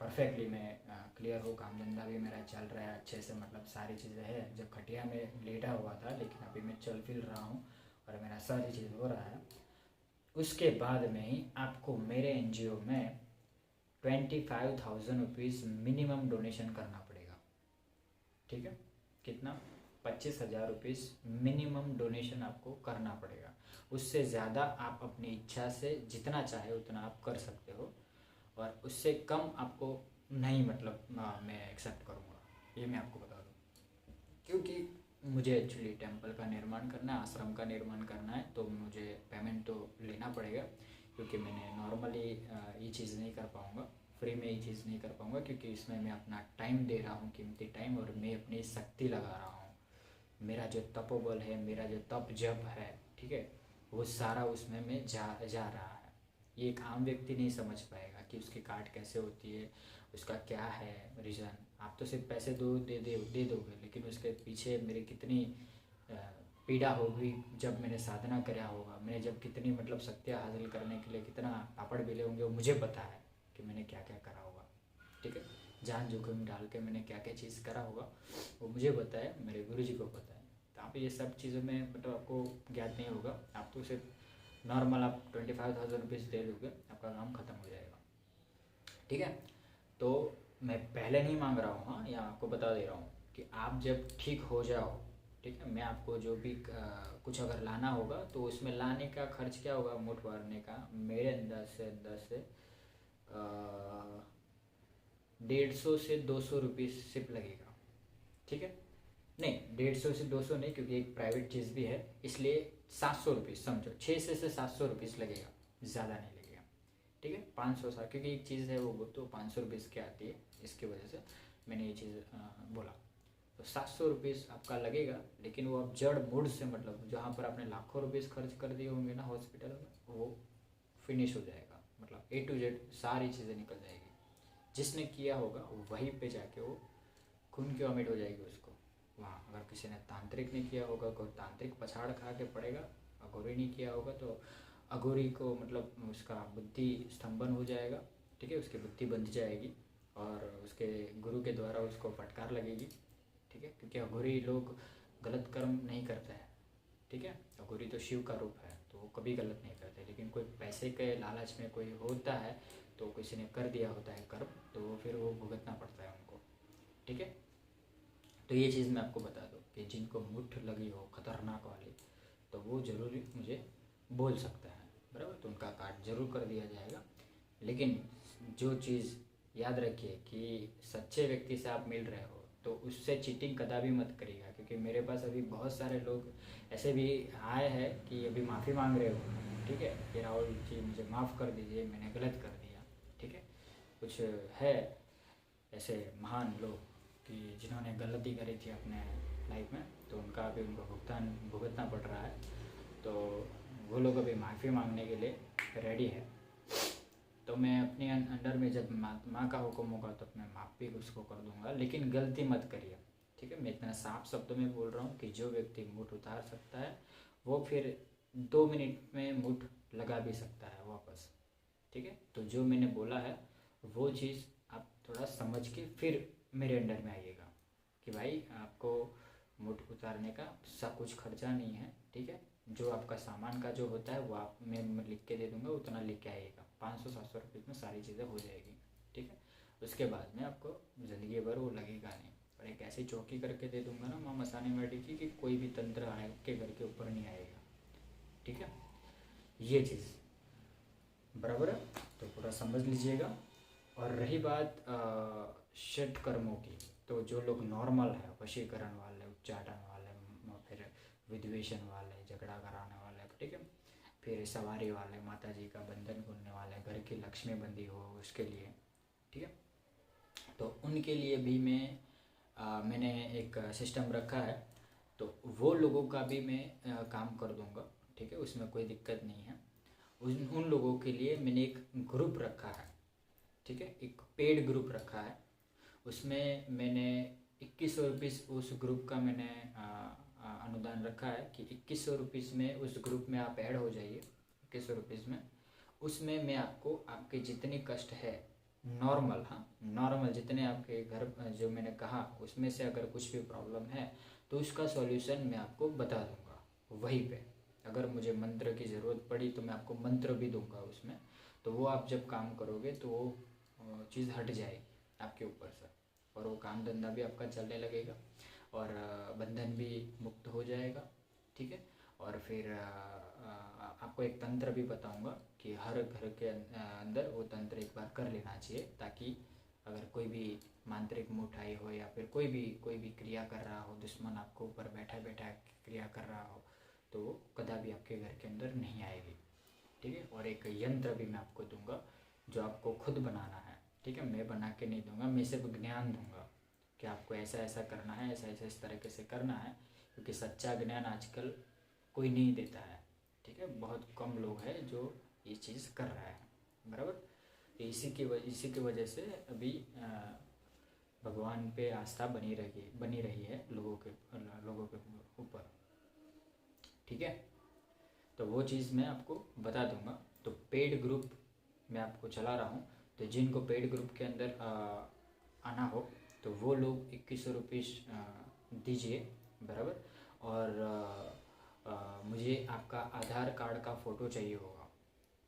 परफेक्टली मैं क्लियर हो, काम धंधा भी मेरा चल रहा है अच्छे से, मतलब सारी चीज़ें हैं, जब खटिया में लेटा हुआ था, लेकिन अभी मैं चल फिर रहा हूँ और मेरा सारी चीज़ हो रहा है, उसके बाद में ही आपको मेरे NGO में 25,000 रुपीज़ मिनिमम डोनेशन करना पड़ेगा, ठीक है। कितना? 25,000 रुपीज़ मिनिमम डोनेशन आपको करना पड़ेगा। उससे ज़्यादा आप अपनी इच्छा से जितना चाहे उतना आप कर सकते हो, और उससे कम आपको नहीं, मतलब मैं एक्सेप्ट करूँगा, ये मैं आपको बता दूँ। क्योंकि मुझे एक्चुअली टेम्पल का निर्माण करना है, आश्रम का निर्माण करना है, तो मुझे पेमेंट तो लेना पड़ेगा, क्योंकि मैंने नॉर्मली ये चीज़ नहीं कर पाऊँगा, फ्री में ये चीज़ नहीं कर पाऊँगा, क्योंकि इसमें मैं अपना टाइम दे रहा हूँ, कीमती टाइम, और मैं अपनी शक्ति लगा रहा हूँ। मेरा जो तपोबल है, मेरा जो तप जप है, ठीक है, वो सारा उसमें मैं जा रहा है। ये एक आम व्यक्ति नहीं समझ पाएगा कि उसकी कार्ड कैसे होती है, उसका क्या है रीज़न। आप तो सिर्फ पैसे दे दोगे, लेकिन उसके पीछे मेरी कितनी पीड़ा होगी, जब मैंने साधना करा होगा, मैंने जब कितनी मतलब शक्तियाँ हासिल करने के लिए कितना पापड़ बेले होंगे, वो मुझे पता है कि मैंने क्या क्या करा होगा, ठीक है। जान जोखिम डाल के मैंने क्या क्या चीज़ करा होगा, वो मुझे पता है, मेरे गुरु जी को पता है। तो आप ये सब चीज़ों में मतलब आपको ज्ञात नहीं होगा, आप तो सिर्फ नॉर्मल आप 25,000 रुपीज़ दे दोगे, आपका काम ख़त्म हो जाएगा, ठीक है। तो मैं पहले नहीं मांग रहा हूँ, हाँ, या आपको बता दे रहा हूँ कि आप जब ठीक हो जाओ, ठीक है, मैं आपको जो भी कुछ अगर लाना होगा तो उसमें लाने का खर्च क्या होगा, मुठ भरने का मेरे अंदाज से 150 से 200 रुपीज़ सिर्फ लगेगा, ठीक है। नहीं, 150 से 200 नहीं, क्योंकि एक प्राइवेट चीज़ भी है, इसलिए 700 रुपीज़ समझो, 600 से 700 रुपीज़ लगेगा, ज़्यादा नहीं लगेगा, ठीक है। 500 सा, क्योंकि एक चीज़ है वो तो 500 रुपीज़ की आती है, इसकी वजह से मैंने ये चीज़ बोला। तो 700 रुपीज़ आपका लगेगा, लेकिन वो आप जड़ मूड से, मतलब जहाँ पर आपने लाखों रुपीज़ खर्च कर दिए होंगे ना हॉस्पिटल में, वो फिनिश हो जाएगा, मतलब A to Z सारी चीज़ें निकल जाएगी। जिसने किया होगा वहीं पे जाके वो खून की वॉमिट हो जाएगी उसको वहाँ। अगर किसी ने तांत्रिक नहीं किया होगा, कोई तांत्रिक पछाड़ खा के पड़ेगा, अघोरी नहीं किया होगा, तो अघोरी को मतलब उसका बुद्धि स्तंभन हो जाएगा, ठीक है, उसकी बुद्धि बंध जाएगी, और उसके गुरु के द्वारा उसको फटकार लगेगी, ठीक है। क्योंकि अघोरी लोग गलत कर्म नहीं करते हैं, ठीक है। अघोरी तो शिव का रूप है, तो वो कभी गलत नहीं करते, लेकिन कोई पैसे के लालच में कोई होता है, तो किसी ने कर दिया होता है कर्म, तो फिर वो भुगतना पड़ता है उनको, ठीक है। तो ये चीज़ मैं आपको बता दूँ कि जिनको मुठ लगी हो खतरनाक वाली, तो वो ज़रूरी मुझे बोल सकता है, बराबर, तो उनका कार्ड जरूर कर दिया जाएगा। लेकिन जो चीज़ याद रखिए कि सच्चे व्यक्ति से आप मिल रहे हो तो उससे चीटिंग कदापि मत करिएगा, क्योंकि मेरे पास अभी बहुत सारे लोग ऐसे भी आए हैं कि अभी माफ़ी मांग रहे हो, ठीक है, कि राहुल जी मुझे माफ़ कर दीजिए, मैंने गलत कर दिया, ठीक है। कुछ है ऐसे महान लोग कि जिन्होंने गलती करी थी अपने लाइफ में, तो उनका अभी उनको भुगतान भुगतना पड़ रहा है, तो वो लोग अभी माफ़ी मांगने के लिए रेडी है। तो मैं अपने अंडर में जब माँ का हुक्म होगा तो मैं माफ़ भी उसको कर दूंगा, लेकिन गलती मत करिए, ठीक है। मैं इतना साफ शब्दों में बोल रहा हूँ कि जो व्यक्ति मुठ उतार सकता है वो फिर 2 मिनट में मुठ लगा भी सकता है वापस, ठीक है। तो जो मैंने बोला है वो चीज़ आप थोड़ा समझ के फिर मेरे अंडर में आइएगा कि भाई आपको मुठ उतारने का सब कुछ खर्चा नहीं है, ठीक है। जो आपका सामान का जो होता है वो आप मैं लिख के दे दूंगा, उतना लिख के आइएगा, 500-700 रुपये में सारी चीज़ें हो जाएगी, ठीक है। उसके बाद में आपको ज़िंदगी भर वो लगेगा नहीं, और एक ऐसी चौकी करके दे दूंगा ना माँ मसाने मेडी की कि कोई भी तंत्र आए के घर के ऊपर नहीं आएगा, ठीक है। ये चीज़ बराबर है, तो पूरा समझ लीजिएगा। और रही बात षट कर्मों की, तो जो लोग नॉर्मल है, वशीकरण वाले, उच्चाटन वाले, फिर विद्वेषण वाले, झगड़ा कराने वाले, ठीक है, फिर सवारी वाले, माता जी का बंधन खोलने वाले, घर की लक्ष्मी बंदी हो उसके लिए, ठीक है। तो उनके लिए भी मैंने एक सिस्टम रखा है, तो वो लोगों का भी मैं काम कर दूंगा, ठीक है, उसमें कोई दिक्कत नहीं है। उन लोगों के लिए मैंने एक ग्रुप रखा है, ठीक है, एक पेड ग्रुप रखा है। उसमें मैंने 2100 रुपीज़ उस ग्रुप का मैंने अनुदान रखा है कि 2100 रुपीज़ में उस ग्रुप में आप ऐड हो जाइए, 2100 रुपीज़ में। उसमें मैं आपको आपके जितनी कष्ट है नॉर्मल, हाँ नॉर्मल, जितने आपके घर जो मैंने कहा उसमें से अगर कुछ भी प्रॉब्लम है तो उसका सॉल्यूशन मैं आपको बता दूंगा वहीं पे। अगर मुझे मंत्र की ज़रूरत पड़ी तो मैं आपको मंत्र भी दूंगा उसमें, तो वो आप जब काम करोगे तो वो चीज़ हट जाएगी आपके ऊपर से, और वो काम धंधा भी आपका चलने लगेगा, और बंधन भी मुक्त हो जाएगा, ठीक है। और फिर आपको एक तंत्र भी बताऊंगा कि हर घर के अंदर वो तंत्र एक बार कर लेना चाहिए, ताकि अगर कोई भी मांत्रिक मुठाई हो या फिर कोई भी क्रिया कर रहा हो, दुश्मन आपको ऊपर बैठा बैठा क्रिया कर रहा हो, तो वो कदापि आपके घर के अंदर नहीं आएगी। ठीक है। और एक यंत्र भी मैं आपको दूंगा जो आपको खुद बनाना है। ठीक है। मैं बना के नहीं दूंगा, मैं सिर्फ ज्ञान दूंगा कि आपको ऐसा ऐसा करना है, ऐसा ऐसा इस तरीके से करना है, क्योंकि सच्चा ज्ञान आजकल कोई नहीं देता है। ठीक है। बहुत कम लोग हैं जो ये चीज़ कर रहा है, बराबर। तो इसी की वजह से अभी भगवान पे आस्था बनी रही है लोगों के ऊपर। ठीक है। तो वो चीज़ मैं आपको बता दूंगा। तो पेड ग्रुप मैं आपको चला रहा हूँ, तो जिनको पेड ग्रुप के अंदर आना हो तो वो लोग 2100 रुपीज़ दीजिए, बराबर। और मुझे आपका आधार कार्ड का फ़ोटो चाहिए होगा।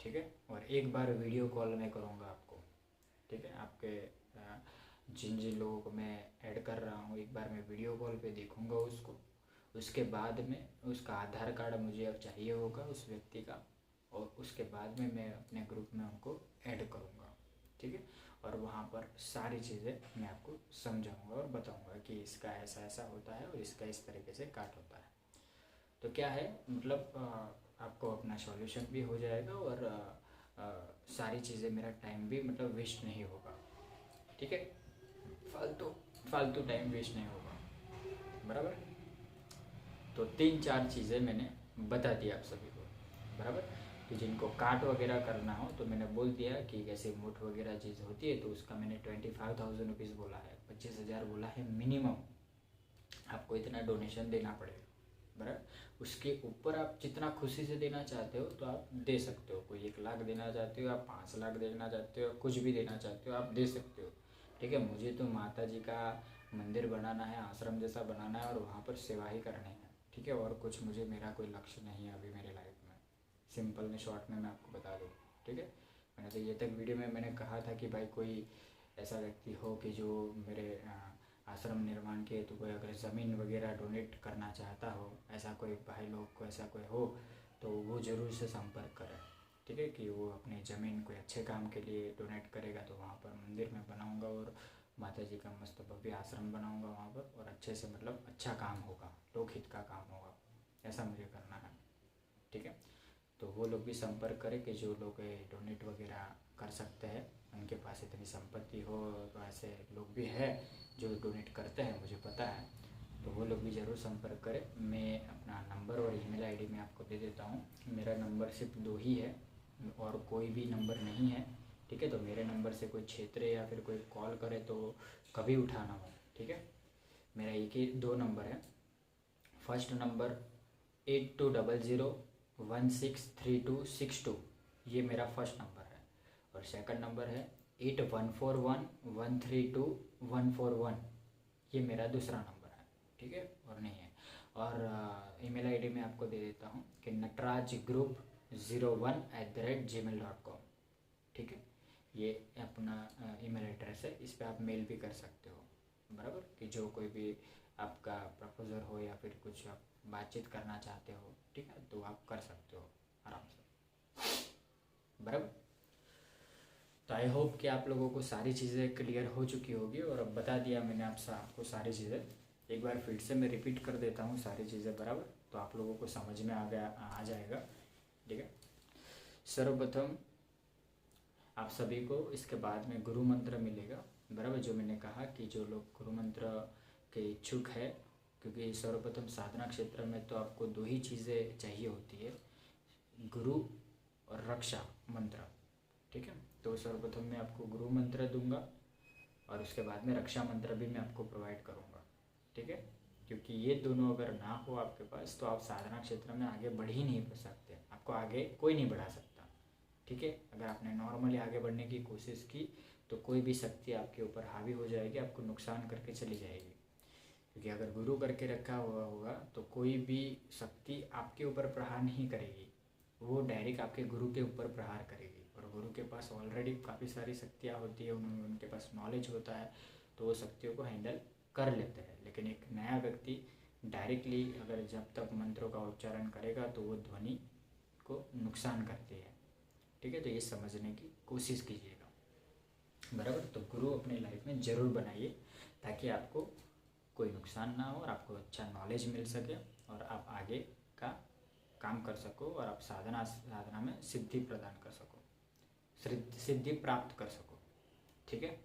ठीक है। और एक बार वीडियो कॉल में करूँगा आपको। ठीक है। आपके जिन लोगों को मैं ऐड कर रहा हूँ, एक बार मैं वीडियो कॉल पे देखूँगा उसको। उसके बाद में उसका आधार कार्ड मुझे अब चाहिए होगा उस व्यक्ति का, और उसके बाद में मैं अपने ग्रुप में उनको ऐड करूँगा। ठीक है। और वहाँ पर सारी चीज़ें मैं आपको समझाऊँगा और बताऊँगा कि इसका ऐसा ऐसा होता है और इसका इस तरीके से काट होता है। तो क्या है, मतलब आपको अपना सॉल्यूशन भी हो जाएगा और सारी चीज़ें, मेरा टाइम भी मतलब वेस्ट नहीं होगा। ठीक है। फालतू टाइम वेस्ट नहीं होगा, बराबर। तो 3-4 चीज़ें मैंने बता दी आप सभी को, बराबर। तो जिनको काट वगैरह करना हो तो मैंने बोल दिया कि जैसे मुठ वगैरह चीज़ होती है तो उसका मैंने 25,000 रुपीज़ बोला है, 25,000 बोला है मिनिमम आपको इतना डोनेशन देना पड़ेगा, बराबर। उसके ऊपर आप जितना खुशी से देना चाहते हो तो आप दे सकते हो। कोई 1 लाख देना चाहते हो, आप 5 लाख देना चाहते हो, कुछ भी देना चाहते हो आप दे सकते हो। ठीक है। मुझे तो माता जी का मंदिर बनाना है, आश्रम जैसा बनाना है और वहाँ पर सेवा ही करनी है। ठीक है। और कुछ मुझे मेरा कोई लक्ष्य नहीं है अभी मेरे लाइफ में। सिंपल में शॉर्ट में मैं आपको बता दूँ। ठीक है। मैंने तो ये तक वीडियो में मैंने कहा था कि भाई कोई ऐसा व्यक्ति हो कि जो मेरे आश्रम निर्माण के तो कोई अगर ज़मीन वगैरह डोनेट करना चाहता हो, ऐसा कोई भाई लोग को ऐसा कोई हो तो वो ज़रूर से संपर्क करें। ठीक है। कि वो अपनी ज़मीन कोई अच्छे काम के लिए डोनेट करेगा तो वहाँ पर मंदिर में बनाऊँगा और माता जी का मस्त भव्य आश्रम बनाऊँगा वहाँ पर, और अच्छे से मतलब अच्छा काम होगा, लोकहित का काम होगा, ऐसा मुझे करना है। ठीक है। तो वो लोग भी संपर्क करें कि जो लोग डोनेट वगैरह कर सकते हैं, उनके पास इतनी संपत्ति हो, तो ऐसे लोग भी हैं जो डोनेट करते हैं, मुझे पता है। तो वो लोग भी ज़रूर संपर्क करें। मैं अपना नंबर और ईमेल आईडी मैं आपको दे देता हूँ। मेरा नंबर सिर्फ 2 ही है और कोई भी नंबर नहीं है। ठीक है। तो मेरे नंबर से कोई क्षेत्र या फिर कोई कॉल करे तो कभी उठाना हो। ठीक है। मेरा एक ही 2 नंबर है। फर्स्ट नंबर 8200163262, ये मेरा फर्स्ट नंबर है। और सेकंड नंबर है 8141132141, ये मेरा दूसरा नंबर है। ठीक है। और नहीं है। और ईमेल आईडी मैं आपको दे देता हूँ कि natrajgroup01@gmail.com। ठीक है। ये अपना ईमेल एड्रेस है, इस पर आप मेल भी कर सकते हो, बराबर। कि जो कोई भी आपका प्रपोजल हो या फिर कुछ आप बातचीत करना चाहते हो, ठीक है, तो आप कर सकते हो आराम से, बराबर। तो आई होप कि आप लोगों को सारी चीज़ें क्लियर हो चुकी होगी, और अब बता दिया मैंने आपको सारी चीज़ें। एक बार फिर से मैं रिपीट कर देता हूँ सारी चीज़ें, बराबर। तो आप लोगों को समझ में आ जाएगा। ठीक है। सर्वप्रथम आप सभी को इसके बाद में गुरु मंत्र मिलेगा, बराबर। जो मैंने कहा कि जो लोग गुरु मंत्र के इच्छुक है, क्योंकि सर्वप्रथम साधना क्षेत्र में तो आपको 2 ही चीज़ें चाहिए होती है, गुरु और रक्षा मंत्र। ठीक है। तो सर्वप्रथम मैं आपको गुरु मंत्र दूंगा और उसके बाद में रक्षा मंत्र भी मैं आपको प्रोवाइड करूंगा। ठीक है। क्योंकि ये दोनों अगर ना हो आपके पास तो आप साधना क्षेत्र में आगे बढ़ ही नहीं सकते, आपको आगे कोई नहीं बढ़ा सकता। ठीक है। अगर आपने नॉर्मली आगे बढ़ने की कोशिश की तो कोई भी शक्ति आपके ऊपर हावी हो जाएगी, आपको नुकसान करके चली जाएगी। क्योंकि अगर गुरु करके रखा हुआ होगा तो कोई भी शक्ति आपके ऊपर प्रहार नहीं करेगी, वो डायरेक्ट आपके गुरु के ऊपर प्रहार करेगी। और गुरु के पास ऑलरेडी काफ़ी सारी शक्तियाँ होती है, उनके पास नॉलेज होता है, तो वो शक्तियों को हैंडल कर लेते हैं। लेकिन एक नया व्यक्ति डायरेक्टली अगर जब तक मंत्रों का उच्चारण करेगा तो वो ध्वनि को नुकसान करती है। ठीक है, तो ये समझने की कोशिश कीजिएगा, बराबर। तो गुरु अपने लाइफ में ज़रूर बनाइए ताकि आपको कोई नुकसान ना हो और आपको अच्छा नॉलेज मिल सके और आप आगे का काम कर सको और आप साधना में सिद्धि प्रदान कर सको, सिद्धि प्राप्त कर सको। ठीक है,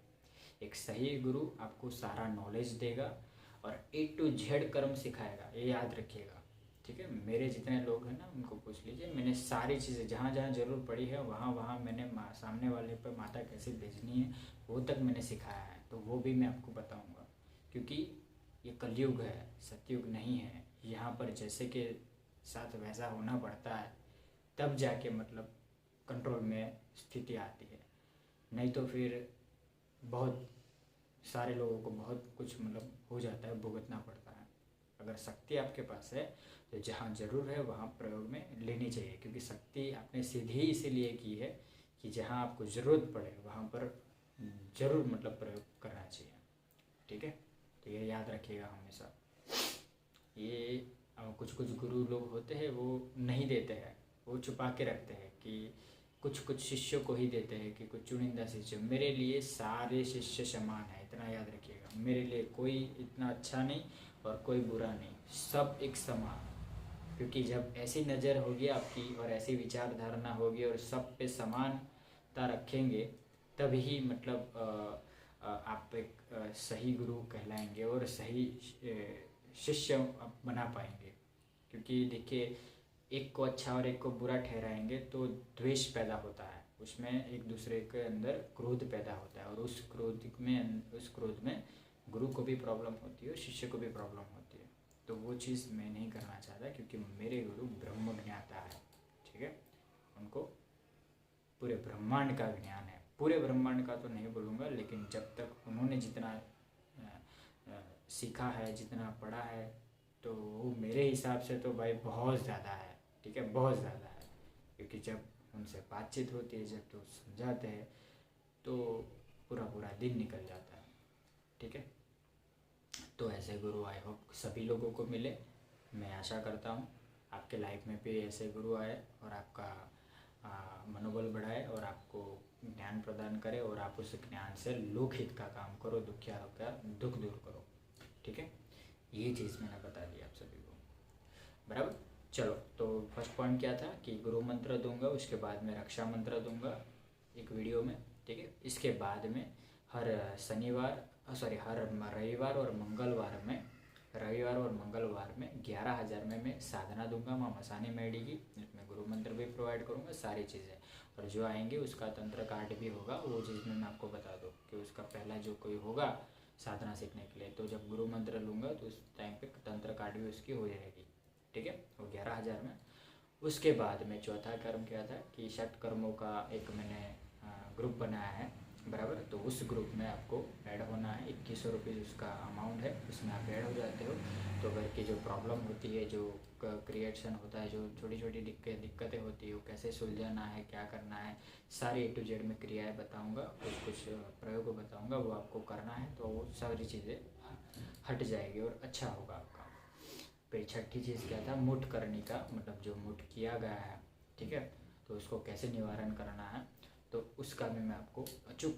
एक सही गुरु आपको सारा नॉलेज देगा और A to Z कर्म सिखाएगा, ये याद रखिएगा। ठीक है, मेरे जितने लोग हैं ना उनको पूछ लीजिए, मैंने सारी चीज़ें जहाँ जहाँ जरूर पड़ी है वहाँ वहाँ मैंने सामने वाले पर माता कैसे भेजनी है वो तक मैंने सिखाया है, तो वो भी मैं आपको बताऊँगा। क्योंकि ये कलयुग है, सतयुग नहीं है। यहाँ पर जैसे के साथ वैसा होना पड़ता है तब जाके मतलब कंट्रोल में स्थिति आती है, नहीं तो फिर बहुत सारे लोगों को बहुत कुछ मतलब हो जाता है, भुगतना पड़ता है। अगर शक्ति आपके पास है तो जहाँ ज़रूर है वहाँ प्रयोग में लेनी चाहिए, क्योंकि शक्ति आपने सीधी इसीलिए की है कि जहाँ आपको ज़रूरत पड़े वहाँ पर ज़रूर मतलब प्रयोग करना चाहिए। ठीक है, तो ये याद रखिएगा हमेशा। ये कुछ कुछ गुरु लोग होते हैं वो नहीं देते हैं, वो छुपा के रखते हैं कि कुछ कुछ शिष्यों को ही देते हैं कि कुछ चुनिंदा शिष्य। मेरे लिए सारे शिष्य समान है, इतना याद रखिएगा। मेरे लिए कोई इतना अच्छा नहीं और कोई बुरा नहीं, सब एक समान। क्योंकि जब ऐसी नज़र होगी आपकी और ऐसी विचारधारणा होगी और सब पे समानता रखेंगे तभी मतलब आप एक सही गुरु कहलाएंगे और सही शिष्य आप बना पाएंगे। क्योंकि देखिए, एक को अच्छा और एक को बुरा ठहराएंगे तो द्वेष पैदा होता है, उसमें एक दूसरे के अंदर क्रोध पैदा होता है और उस क्रोध में गुरु को भी प्रॉब्लम होती है और शिष्य को भी प्रॉब्लम होती है। तो वो चीज़ मैं नहीं करना चाहता, क्योंकि मेरे गुरु ब्रह्म ज्ञाता है। ठीक है, उनको पूरे ब्रह्मांड का ज्ञान है, पूरे ब्रह्मांड का तो नहीं बोलूँगा, लेकिन जब तक उन्होंने जितना सीखा है, जितना पढ़ा है, तो वो मेरे हिसाब से तो भाई बहुत ज़्यादा है। ठीक है, बहुत ज़्यादा है। क्योंकि जब उनसे बातचीत होती है, जब तो समझाते हैं तो पूरा पूरा दिन निकल जाता है। ठीक है, तो ऐसे गुरु आई होप सभी लोगों को मिले। मैं आशा करता हूँ आपके लाइफ में भी ऐसे गुरु आए और आपका मनोबल बढ़ाए और आपको ज्ञान प्रदान करे और आप उस ज्ञान से लोकहित का काम करो, दुखियारों का दुख दूर करो। ठीक है, ये चीज़ मैंने बता दी आप सभी को, बराबर। चलो, तो फर्स्ट पॉइंट क्या था कि गुरु मंत्र दूंगा, उसके बाद में रक्षा मंत्र दूंगा एक वीडियो में। ठीक है, इसके बाद में हर हर रविवार और मंगलवार में 11,000 में मैं साधना दूंगा माँ मसानी मेडी की, जिसमें गुरु मंत्र भी प्रोवाइड करूँगा, सारी चीज़ें। और जो आएंगे उसका तंत्र कार्ड भी होगा, वो चीज़ में मैं आपको बता दूँ कि उसका पहला जो कोई होगा साधना सीखने के लिए, तो जब गुरु मंत्र लूँगा तो उस टाइम पे तंत्र कार्ड भी उसकी हो जाएगी। ठीक है, वो 11,000 में। उसके बाद में चौथा कर्म क्या था कि षट कर्मों का एक मैंने ग्रुप बनाया है, बराबर। तो उस ग्रुप में आपको ऐड होना है, 2100 रुपीज़ उसका अमाउंट है, उसमें आप ऐड हो जाते हो। तो घर की जो प्रॉब्लम होती है, जो क्रिएशन होता है, जो छोटी छोटी दिक्कतें होती है, वो कैसे सुलझाना है, क्या करना है, सारी A to Z में क्रियाएँ बताऊँगा, कुछ प्रयोग बताऊँगा, वो आपको करना है। तो वो सारी चीज़ें हट जाएगी और अच्छा होगा आपका। फिर छठी चीज़ क्या था, मुठ करने का, मतलब जो मुठ किया गया है, ठीक है, तो उसको कैसे निवारण करना है, तो उसका भी मैं आपको अचूक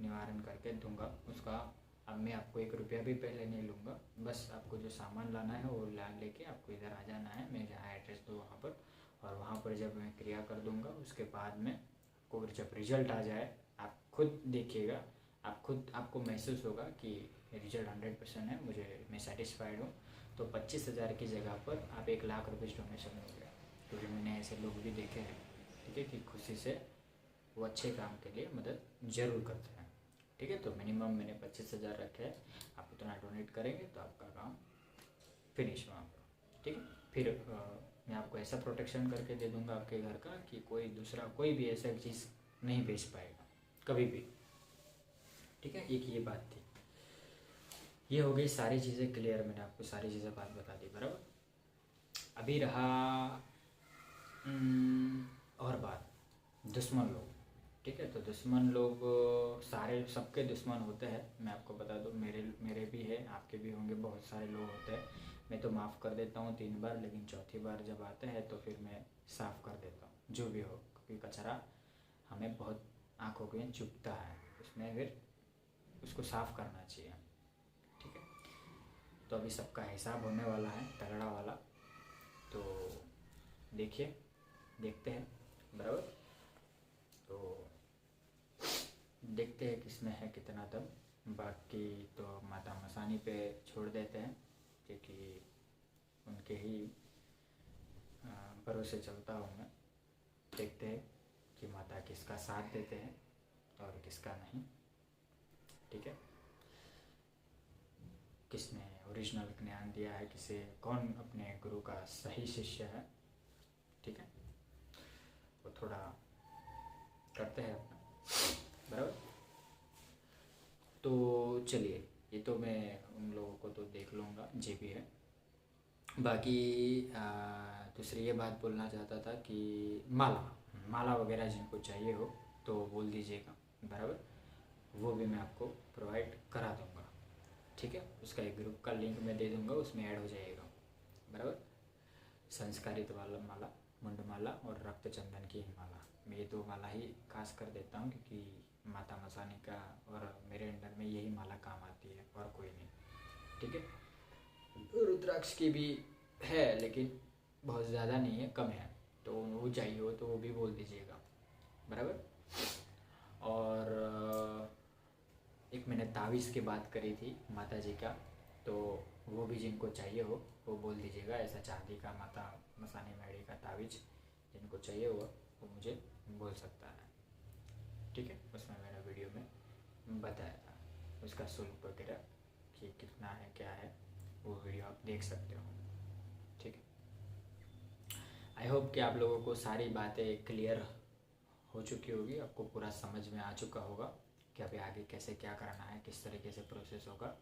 निवारण करके दूंगा। उसका अब मैं आपको 1 रुपया भी पहले नहीं लूँगा, बस आपको जो सामान लाना है वो लेके आपको इधर आ जाना है, मैं जहाँ एड्रेस दूँ वहाँ पर, और वहाँ पर जब मैं क्रिया कर दूँगा उसके बाद में आपको जब रिजल्ट आ जाए, आप खुद देखिएगा, आपको महसूस होगा कि रिजल्ट 100% है, मैं सेटिस्फाइड हूँ। तो 25,000 की जगह पर आप 1,00,000 रुपये डोनेशन हो गया, क्योंकि मैंने ऐसे लोग भी देखे हैं। ठीक है, कि खुशी से वो अच्छे काम के लिए मदद ज़रूर करते हैं। ठीक है, तो मिनिमम मैंने 25,000 रखे हैं, आप उतना डोनेट करेंगे तो आपका काम फिनिश वहाँ पर। ठीक है, फिर मैं आपको ऐसा प्रोटेक्शन करके दे दूँगा आपके घर का कि कोई भी ऐसा चीज़ नहीं बेच पाएगा कभी भी। ठीक है, एक ये बात थी। ये हो गई सारी चीज़ें क्लियर, मैंने आपको सारी चीज़ें बात बता दी, बराबर। अभी रहा और बात दुश्मन लोग। ठीक है। तो दुश्मन लोग सारे सबके दुश्मन होते हैं, मैं आपको बता दूं, मेरे भी है, आपके भी होंगे, बहुत सारे लोग होते हैं। मैं तो माफ़ कर देता हूँ 3 बार, लेकिन चौथी बार जब आते हैं तो फिर मैं साफ़ कर देता हूँ जो भी हो, क्योंकि कचरा हमें बहुत आँखों में चुभता है, उसमें फिर उसको साफ़ करना चाहिए। ठीक है। तो अभी सबका हिसाब होने वाला है तगड़ा वाला, तो देखते हैं, बराबर। तो देखते हैं किसमें है कितना दम, बाकी तो माता मसानी पे छोड़ देते हैं, क्योंकि उनके ही भरोसे चलता हूँ मैं। देखते हैं कि माता किसका साथ देते हैं और किसका नहीं। ठीक है। किसने ओरिजिनल ज्ञान दिया है, किसे कौन अपने गुरु का सही शिष्य है। ठीक है। वो थोड़ा करते हैं अपना, बराबर। तो चलिए, ये तो मैं उन लोगों को तो देख लूँगा जो भी है। बाकी दूसरी ये बात बोलना चाहता था कि माला वगैरह जिनको चाहिए हो तो बोल दीजिएगा, बराबर। वो भी मैं आपको प्रोवाइड करा दूँगा। ठीक है। उसका एक ग्रुप का लिंक मैं दे दूँगा, उसमें ऐड हो जाएगा, बराबर। संस्कारित वाला माला, मुंड माला और रक्त चंदन की माला, मैं ये 2 माला ही खास कर देता हूँ, क्योंकि माता मसानी का और मेरे अंडर में यही माला काम आती है और कोई नहीं। ठीक है। रुद्राक्ष की भी है, लेकिन बहुत ज़्यादा नहीं है, कम है, तो वो चाहिए हो तो वो भी बोल दीजिएगा, बराबर। और एक मैंने तावीज़ की बात करी थी माता जी का, तो वो भी जिनको चाहिए हो वो बोल दीजिएगा। ऐसा चांदी का माता मसानी मैडी का तावीज़ जिनको चाहिए हो वो मुझे बोल सकता है। ठीक है। उसमें मैंने वीडियो में बताया था उसका शुल्क वगैरह कि कितना है क्या है, वो वीडियो आप देख सकते हो। ठीक है। आई होप कि आप लोगों को सारी बातें क्लियर हो चुकी होगी, आपको पूरा समझ में आ चुका होगा कि अभी आगे कैसे क्या करना है, किस तरीके से प्रोसेस होगा,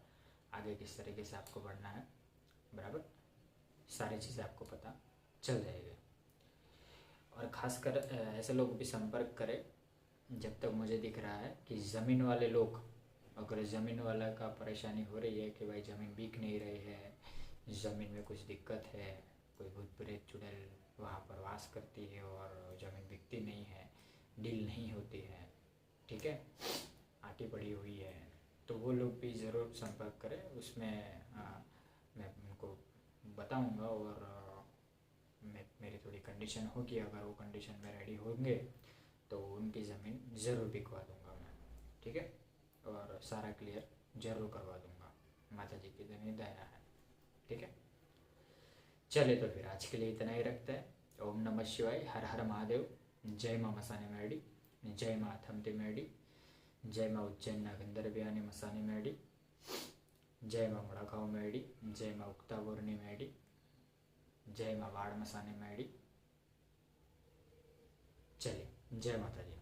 आगे किस तरीके से आपको बढ़ना है, बराबर। सारी चीज़ें आपको पता चल जाएगी। और ख़ासकर ऐसे लोग भी संपर्क करें जब तक मुझे दिख रहा है कि ज़मीन वाले लोग, अगर ज़मीन वाला का परेशानी हो रही है कि भाई ज़मीन बिक नहीं रही है, ज़मीन में कुछ दिक्कत है, कोई भूत प्रेत चुड़ैल वहाँ पर वास करती है और ज़मीन बिकती नहीं है, डील नहीं होती है, ठीक है, आटी पड़ी हुई है, तो वो लोग भी ज़रूर संपर्क करें। उसमें मैं उनको बताऊंगा और मेरी थोड़ी कंडीशन होगी, अगर वो कंडीशन में रेडी होंगे तो उनकी ज़मीन ज़रूर बिकवा दूंगा मैं। ठीक है। और सारा क्लियर ज़रूर करवा दूंगा, माता जी की इतनी दया है। ठीक है। चले तो फिर आज के लिए इतना ही रखते हैं। ओम नमः शिवाय, हर हर महादेव, जय माँ मसानी मैडी, जय माँ थमती मैडी, जय माँ उज्जैन नागेंद्र बियानी मसानी मैडी, जय माँ मुड़ाखाव मैडी, जय माँ उक्ता बोरनी मैडी, जय माँ वाड़ मसानी मैडी। चलिए, जय माता जी।